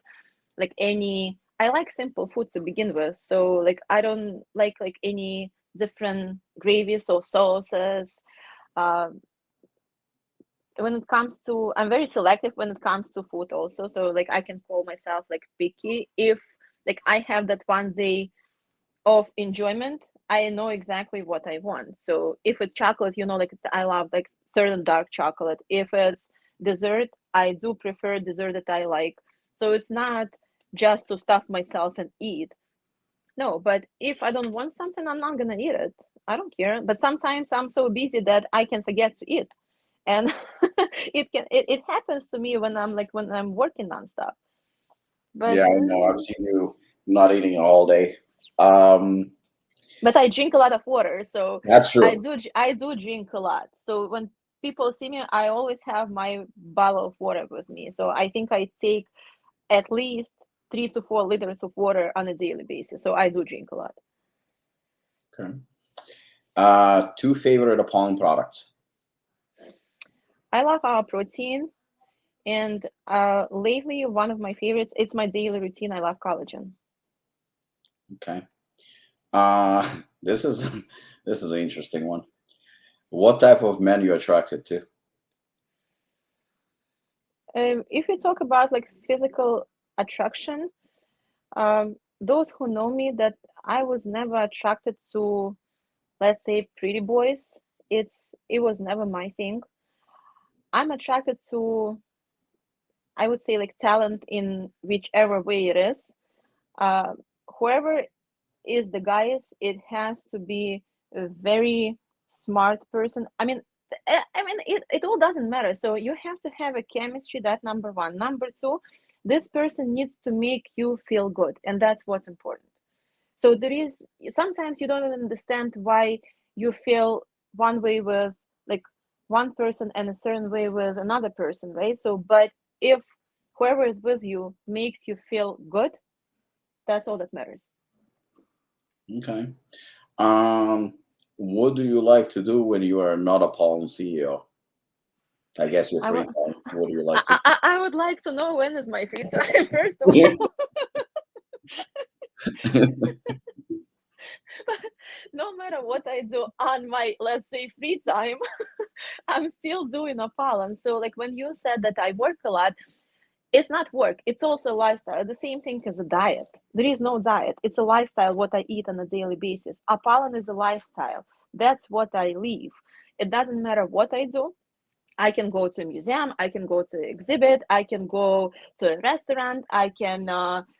like any I like simple food to begin with. So like I don't like any different gravies or sauces. Uh, when it comes to I'm very selective when it comes to food also. So like I can call myself like picky if like I have that one day of enjoyment. I know exactly what I want. So if it's chocolate, like I love like certain dark chocolate. If it's dessert, I do prefer dessert that I like. So it's not just to stuff myself and eat. No, but if I don't want something, I'm not gonna eat it. I don't care. But sometimes I'm so busy that I can forget to eat. And it happens to me when I'm working on stuff. But Yeah, I know. I've seen you not eating all day. Um, but I drink a lot of water, so that's I true. do I do drink a lot. So when people see me, I always have my bottle of water with me. So I think I take at least 3 to 4 liters of water on a daily basis. So I do drink a lot. Okay. Two favorite Apollon products. I love our protein, and lately one of my favorites. It's my daily routine. I love collagen. Okay. This is this is an interesting one. What type of men you attracted to? If we talk about like physical attraction, those who know me that I was never attracted to, let's say, pretty boys. It was never my thing. I'm attracted to, I would say, like talent in whichever way it is. Uh, Whoever is the guy is, it has to be a very smart person. I mean, it all doesn't matter. So you have to have a chemistry. That number one. Number two, this person needs to make you feel good, and that's what's important. So there is sometimes you don't even understand why you feel one way with like one person and a certain way with another person, right? So, but if whoever is with you makes you feel good, that's all that matters. Okay. Um, what do you like to do when you are not Apollon CEO? I guess your I free would, time. What do you like to I would like to know when is my free time first of do? all. No matter what I do on my, let's say, free time, I'm still doing Apollon. So like when you said that I work a lot, it's not work, it's also a lifestyle. The same thing as a diet. There is no diet, it's a lifestyle, what I eat on a daily basis. Apollon is a lifestyle. That's what I live. It doesn't matter what I do. I can go to a museum, I can go to an exhibit, I can go to a restaurant, I can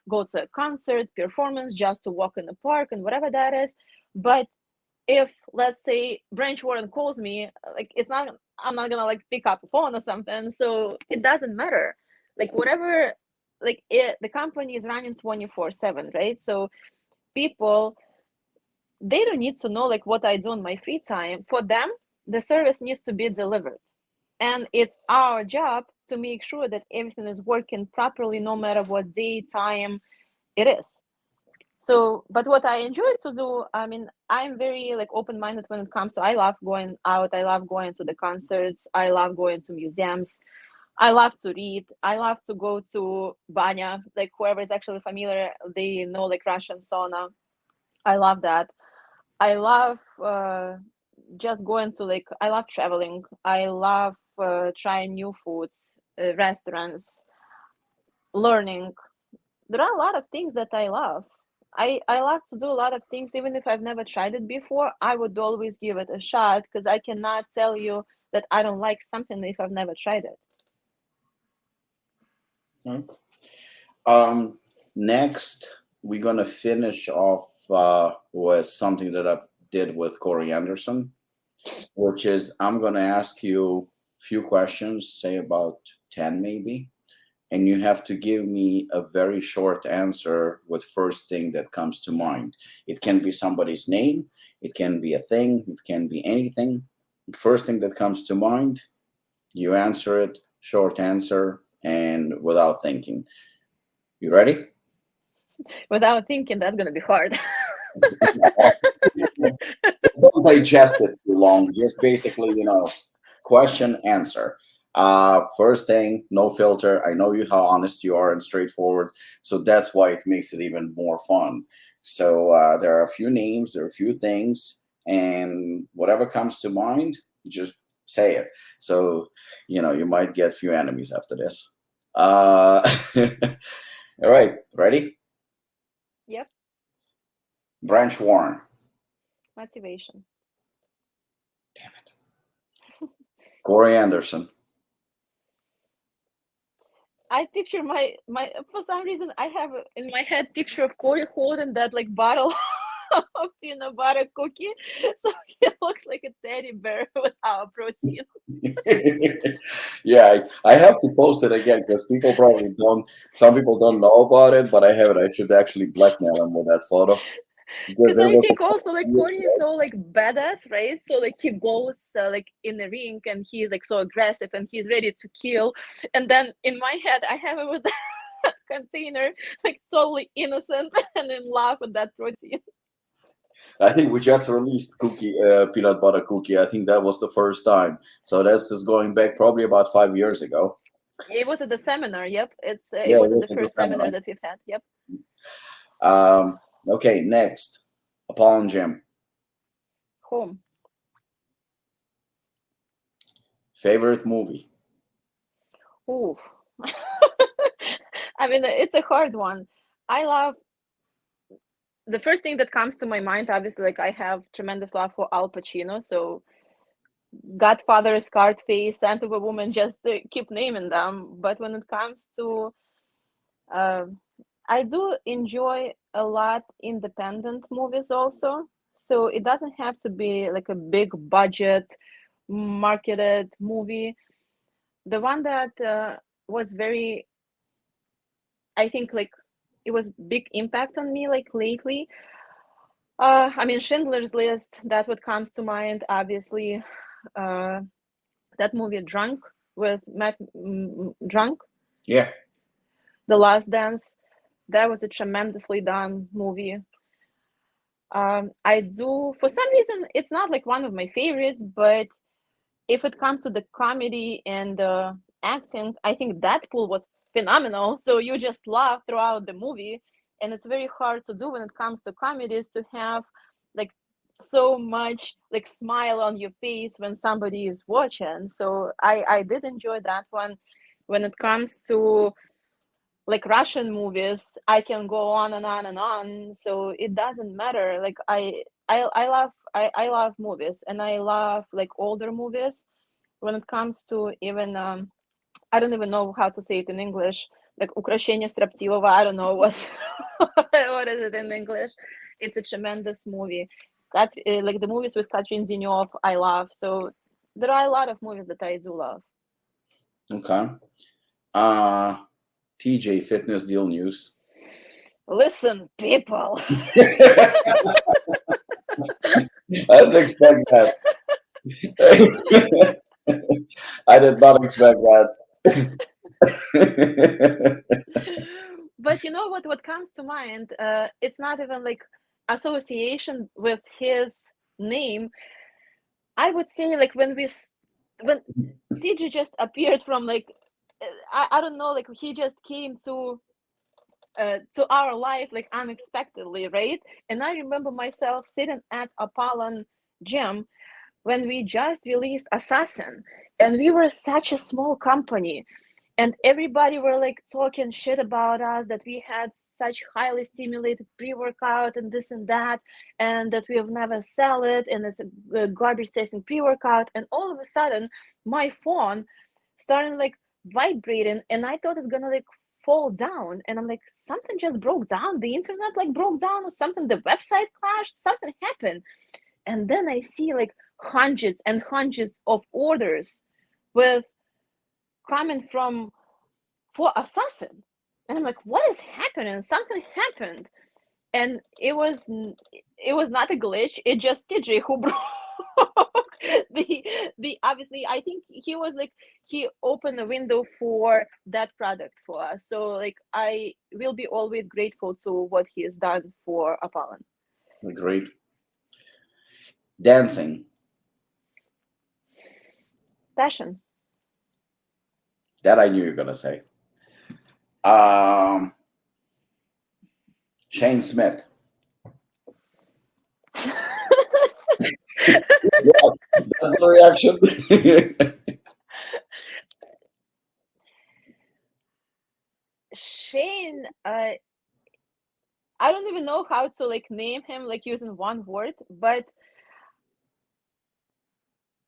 go to a concert, performance, just to walk in the park and whatever that is. But if let's say Branch Warren calls me, like it's not, I'm not gonna like pick up a phone or something. So it doesn't matter. Like whatever, the company is running 24/7, right? So people, they don't need to know like what I do in my free time. For them, the service needs to be delivered. And it's our job to make sure that everything is working properly no matter what day, time it is. So but what I enjoy to do, I mean, I'm very like open-minded when it comes to, I love going out, I love going to the concerts, I love going to museums, I love to read, I love to go to banya. Like whoever is actually familiar, they know like Russian sauna. I love that. I love just going to like, I love traveling, I love trying new foods, restaurants, learning. There are a lot of things that I love. I love to do a lot of things, even if I've never tried it before. I would always give it a shot because I cannot tell you that I don't like something if I've never tried it. Okay. Next, we're gonna finish off with something that I did with Corey Anderson, which is I'm gonna ask you a few questions, say about 10 maybe, and you have to give me a very short answer with first thing that comes to mind. It can be somebody's name, it can be a thing, it can be anything. First thing that comes to mind, You answer it, short answer, and without thinking. You ready? Without thinking, that's gonna be hard. Don't digest it too long. Just basically, question, answer. First thing, no filter. I know you how honest you are and straightforward. So that's why it makes it even more fun. So there are a few names, there are a few things, and whatever comes to mind, just say it. So, you might get a few enemies after this. All right, ready? Yep, Branch Warren. motivation. Damn it. Corey Anderson. I picture my for some reason I have in my head picture of Corey holding that like bottle of peanut butter cookie, so he looks like a teddy bear without protein. Yeah, I have to post it again because people probably don't. Some people don't know about it, but I have it. I should actually blackmail them with that photo because Because it I was. think also like Corey is so like badass, right? So like he goes like in the ring and he's like so aggressive and he's ready to kill. And then in my head, I have it with that container, like totally innocent and in love with that protein. I think we just released cookie, peanut butter cookie. I think that was the first time. So that's just going back probably about 5 years ago. It was at the seminar. Yep, Yeah, it it was at was the in the first seminar seminar. that we've had. Yep, Okay, next, Apollon Gym. home. Favorite movie. Ooh, I mean it's a hard one. I love the first thing that comes to my mind. Obviously, like I have tremendous love for Al Pacino, so Godfather, Scarface, Scent of a Woman, just keep naming them. But when it comes to, uh, I do enjoy a lot independent movies also. So it doesn't have to be like a big budget marketed movie. The one that was very, I think like it was big impact on me like lately. I mean Schindler's List. That what comes to mind. Obviously, uh, that movie Drunk with Matt Drunk, Yeah. The Last Dance. That was a tremendously done movie. I do, for some reason, it's not like one of my favorites, but if it comes to the comedy and acting, I think Deadpool was phenomenal. So you just laugh throughout the movie, and it's very hard to do when it comes to comedies to have like so much like smile on your face when somebody is watching. So I did enjoy that one. When it comes to like Russian movies, I can go on and on and on. So it doesn't matter. Like I love movies and I love like older movies. When it comes to even I don't even know how to say it in English. Like Украшение строптивого, I don't know what what is it in English. It's a tremendous movie. Like the movies with Catherine Deneuve, I love. So there are a lot of movies that I do love. Okay. Uh, TJ Fitness Deal News. Listen, people. I didn't expect that. I did not expect that. But you know what comes to mind, it's not even like association with his name. I would say like when TJ just appeared from like I don't know, like he just came to our life like unexpectedly, right? And I remember myself sitting at Apollon gym when we just released Assassin, and we were such a small company, and everybody were like talking shit about us, that we had such highly stimulated pre-workout and this and that, and that we have never sell it, and it's a garbage tasting pre-workout. And all of a sudden my phone started like vibrating, and I thought it's gonna like fall down, and I'm like, something just broke down, the internet like broke down or something, the website crashed, something happened. And then I see like hundreds and hundreds of orders with coming from for Assassin. And I'm like, what is happening? Something happened. And it was not a glitch. It just TJ who broke the obviously I think he was like he opened a window for that product for us. So like I will be always grateful to what he has done for Apollon. Agreed. Dancing. Passion. That I knew you were gonna say. Um, Shane Smith. Yeah, that's the reaction. Shane, I don't even know how to like name him like using one word, but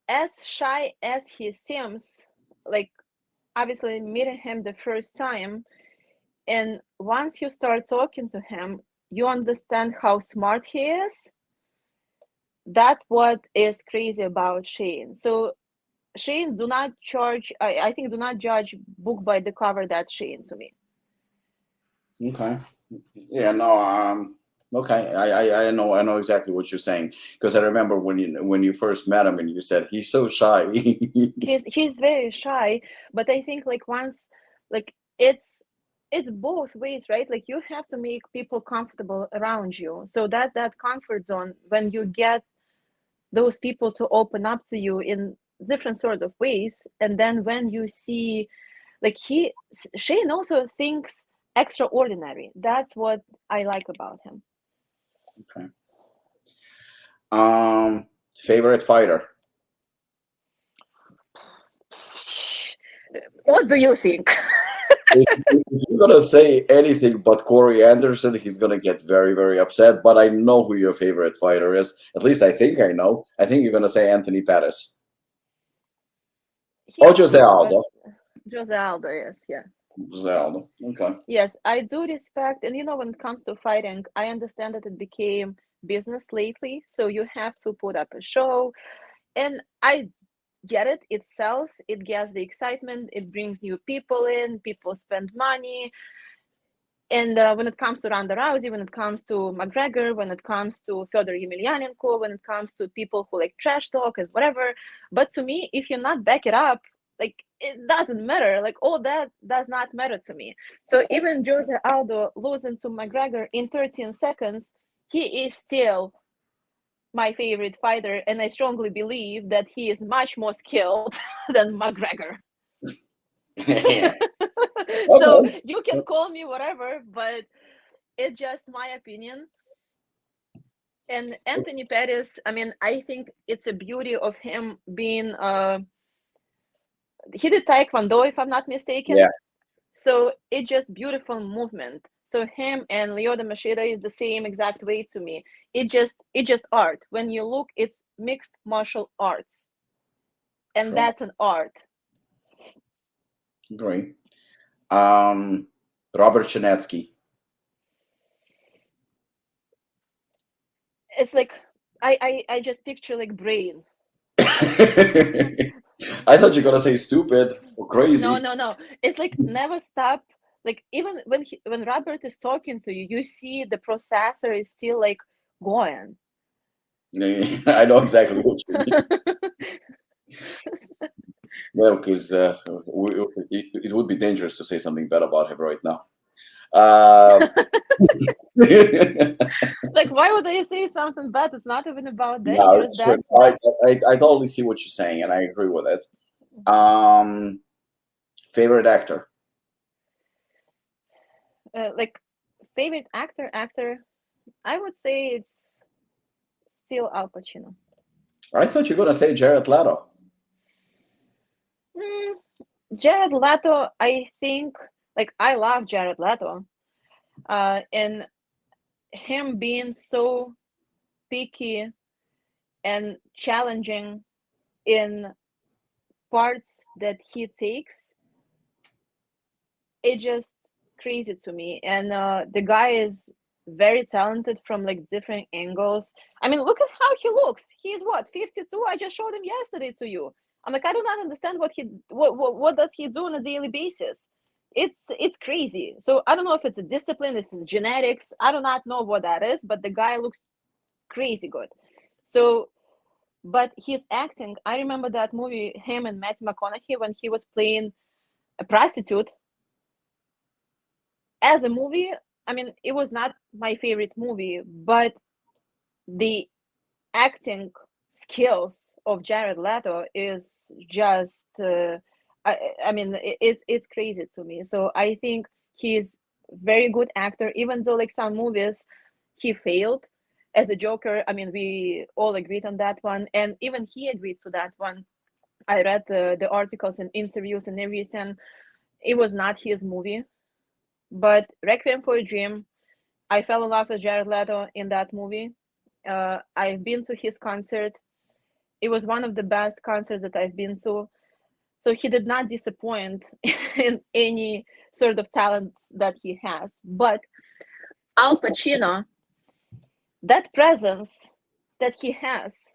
as shy as he seems, like obviously meeting him the first time, and once you start talking to him, you understand how smart he is. That's what is crazy about Shane. So Shane, do not charge. I think do not judge book by the cover. That's Shane to me. Okay. Yeah. No. Okay. I know exactly what you're saying, because I remember when you first met him and you said he's so shy. He's very shy, but I think like once like it's both ways, right? Like you have to make people comfortable around you. So that comfort zone, when you get those people to open up to you in different sorts of ways, and then when you see like Shane also thinks extraordinary. That's what I like about him. Okay. Favorite fighter. What do you think? If you're gonna say anything but Corey Anderson, he's gonna get very, very upset. But I know who your favorite fighter is. At least I think I know. I think you're gonna say Anthony Pettis. He Oh, was Jose close, but Aldo. Jose Aldo, yes, yeah. Jose Aldo. Okay. Yes, I do respect, and you know, when it comes to fighting, I understand that it became business lately, so you have to put up a show, and I get it. It sells, it gets the excitement, it brings new people in, people spend money. And when it comes to Ronda Rousey, when it comes to McGregor, when it comes to Fedor Emelianenko, when it comes to people who like trash talk and whatever, but to me, if you're not back it up, like it doesn't matter. Like all that does not matter to me. So even Jose Aldo losing to McGregor in 13 seconds, he is still my favorite fighter, and I strongly believe that he is much more skilled than McGregor. Yeah. So Okay. you can call me whatever, but it's just my opinion. And Anthony Pettis, I mean, I think it's a beauty of him being he did taekwondo if I'm not Yeah. mistaken. So it's just beautiful movement. So him and Lyoto Machida is the same exact way to me. It just art. When you look, it's mixed martial arts. And Sure. that's an art. Great. Um, Robert Chinetsky. It's like I just picture like brain. I thought you were gonna say stupid or No, crazy. no, no. It's like never stop. Like even when Robert is talking to you, you see the processor is still like going. I know exactly what you mean. Well, because it would be dangerous to say something bad about him right now. Um, Like why would I say something bad? It's not even about no, dangerous. it's true. That's I totally see what you're saying, and I agree with it. Um, Favorite actor? like favorite actor. I would say it's still Al Pacino. I thought you were gonna say Jared Leto. Mm, Jared Leto, I think, like I love Jared Leto, and him being so picky and challenging in parts that he takes, it just crazy to me. And the guy is very talented from like different angles. I mean, look at how he looks. He's what, 52? I just showed him yesterday to you. I'm like, I do not understand what does he do on a daily basis. It's crazy. So I don't know if it's a discipline, if it's genetics. I do not know what that is, but the guy looks crazy good. So But his acting, I remember that movie, him and Matthew McConaughey, when he was playing a prostitute. As a movie, I mean, it was not my favorite movie, but the acting skills of Jared Leto is just, I mean, it's crazy to me. So I think he's very good actor, even though like some movies he failed as a Joker. I mean, we all agreed on that one, and even he agreed to that one. I read the articles and interviews and everything. It was not his movie, but Requiem for a Dream, I fell in love with Jared Leto in that movie. I've been to his concert. It was one of the best concerts that I've been to. So he did not disappoint in any sort of talent that he has. But Al Pacino, that presence that he has,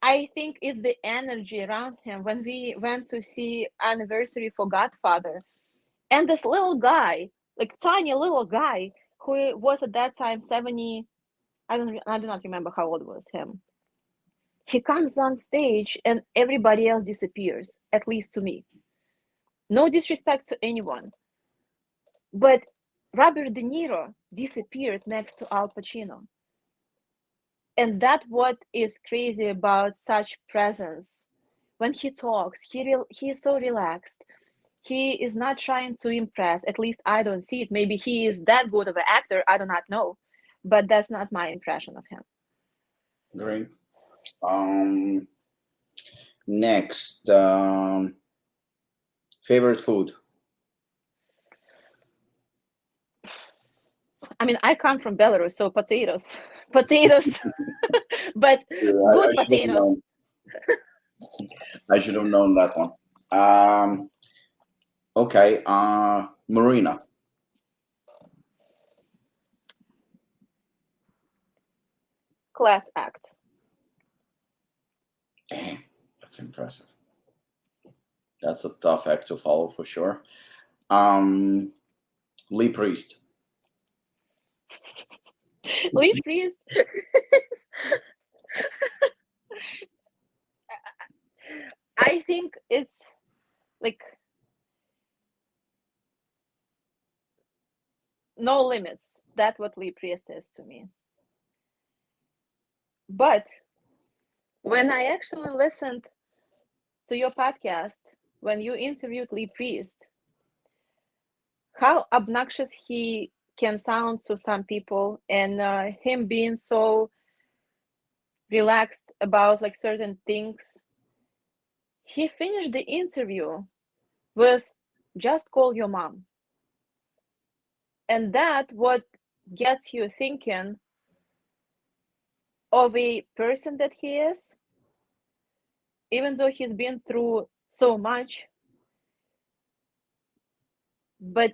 I think it's the energy around him. When we went to see Anniversary for Godfather, and this little guy, like tiny little guy, who was at that time 70, I do not remember how old was him. He comes on stage and everybody else disappears, at least to me. No disrespect to anyone, but Robert De Niro disappeared next to Al Pacino. And that's what is crazy about such presence. When he talks, he is so relaxed. He is not trying to impress. At least I don't see it. Maybe he is that good of an actor. I do not know. But that's not my impression of him. Great. Next, favorite food. I mean, I come from Belarus, so potatoes, potatoes, but good potatoes. I should have known that one. Okay, Marina. Class act. Damn, that's impressive. That's a tough act to follow for sure. Lee Priest. Lee Priest. I think it's like no limits. That's what Lee Priest is to me. But when I actually listened to your podcast, when you interviewed Lee Priest, how obnoxious he can sound to some people, and him being so relaxed about like certain things. He finished the interview with "just call your mom," and that what gets you thinking of a person that he is, even though he's been through so much, but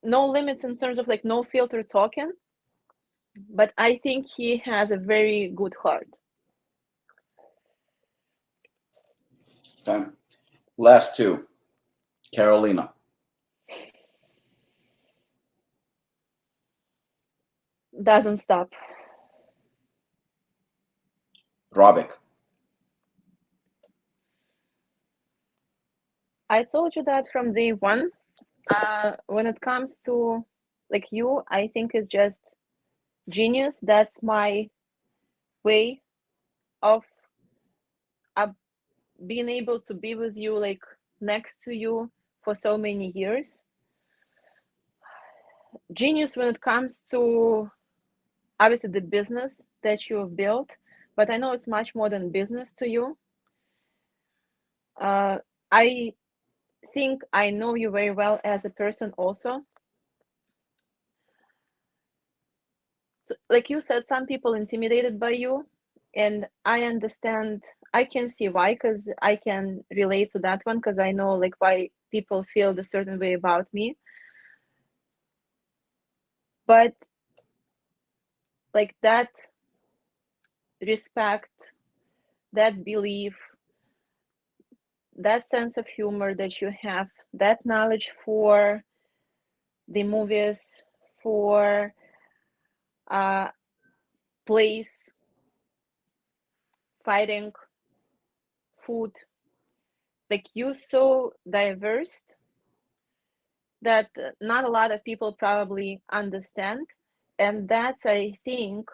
no limits in terms of like no filter talking. But I think he has a very good heart. Okay. Last two. Karalina. Doesn't stop. Robik. I told you that from day one. When it comes to like you, I think it's just genius. That's my way of being able to be with you, like next to you for so many years. Genius when it comes to obviously the business that you have built, but I know it's much more than business to you. I think I know you very well as a person also. Like you said, some people intimidated by you, and I understand. I can see why, because I can relate to that one, because I know like why people feel the certain way about me. But like that respect, that belief, that sense of humor that you have, that knowledge for the movies, for place, fighting, food. Like you so diverse that not a lot of people probably understand. And that's, I think,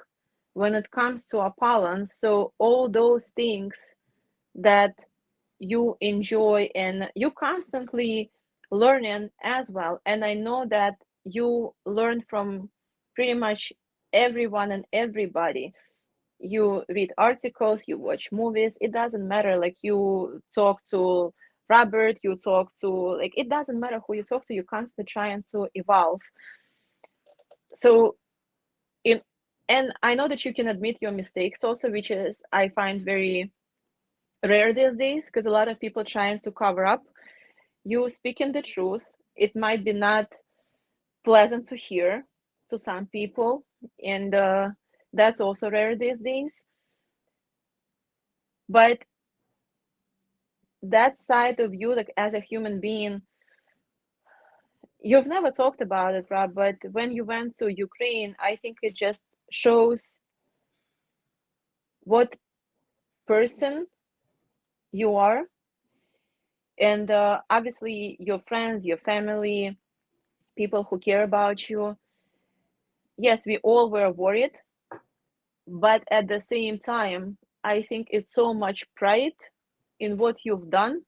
when it comes to Apollon, so all those things that you enjoy and you constantly learning as well. And I know that you learn from pretty much everyone and everybody. You read articles, you watch movies, it doesn't matter. Like you talk to Robert, you talk to, like, it doesn't matter who you talk to, you're constantly trying to evolve. So in, and I know that you can admit your mistakes also, which is I find very rare these days, because a lot of people trying to cover up. You speaking the truth, it might be not pleasant to hear to some people, and that's also rare these days. But that side of you, like as a human being, you've never talked about it, Rob, but when you went to Ukraine, I think it just shows what person you are. And obviously, your friends, your family, people who care about you. Yes, we all were worried, but at the same time, I think it's so much pride in what you've done.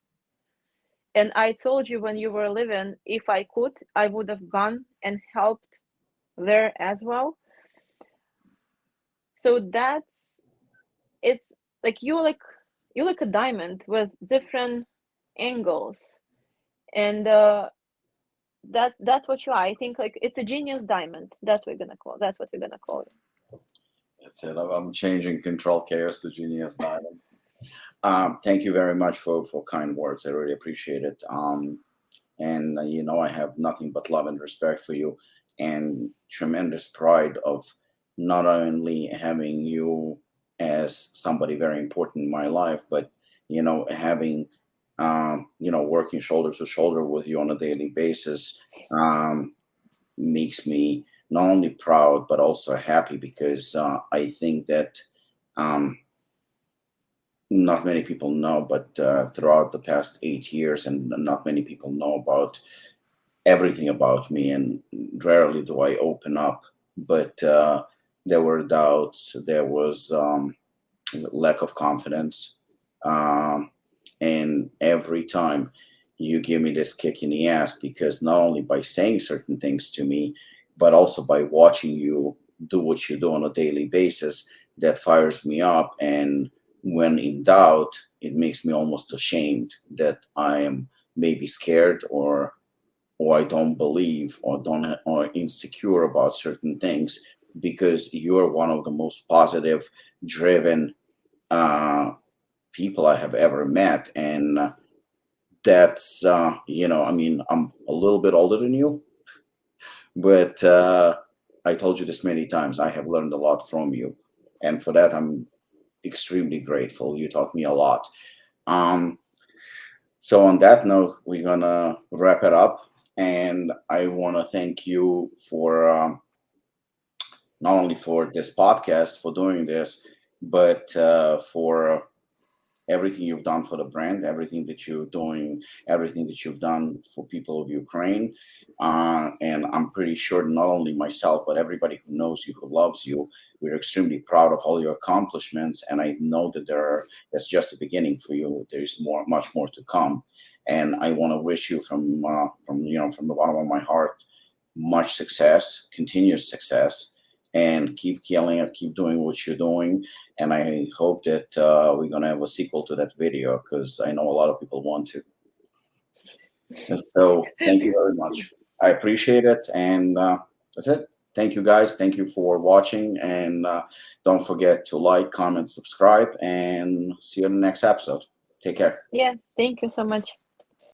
And I told you when you were living, if I could, I would have gone and helped there as well. So that's it's like you're like a diamond with different angles, and that's what you are. I think like it's a genius diamond. That's what we're gonna call it. That's it. I'm changing control chaos to genius diamond. Thank you very much for kind words. I really appreciate it. And I have nothing but love and respect for you, and tremendous pride of not only having you as somebody very important in my life, but having working shoulder to shoulder with you on a daily basis makes me not only proud but also happy, because I think that um, not many people know, but throughout the past 8 years, and not many people know about everything about me, and rarely do I open up. But there were doubts, there was lack of confidence, um, and every time you give me this kick in the ass, because not only by saying certain things to me, but also by watching you do what you do on a daily basis, that fires me up. And when in doubt, it makes me almost ashamed that I am maybe scared, or I don't believe, or don't or insecure about certain things, because you're one of the most positive, driven uh, people I have ever met. And that's I mean, I'm a little bit older than you, but I told you this many times. I have learned a lot from you, and for that I'm extremely grateful. You taught me a lot. Um, so on that note, we're gonna wrap it up, and I want to thank you for not only for this podcast, for doing this, but for everything you've done for the brand, everything that you're doing, everything that you've done for people of Ukraine. And I'm pretty sure not only myself, but everybody who knows you, who loves you, we're extremely proud of all your accomplishments. And I know that that's just the beginning for you. There's much more to come. And I want to wish you from the bottom of my heart, much success, continuous success, and keep killing it, keep doing what you're doing. And I hope that we're gonna have a sequel to that video, because I know a lot of people want to. And so, thank you very much. I appreciate it, and that's it. Thank you, guys. Thank you for watching, and don't forget to like, comment, subscribe, and see you in the next episode. Take care. Yeah, thank you so much.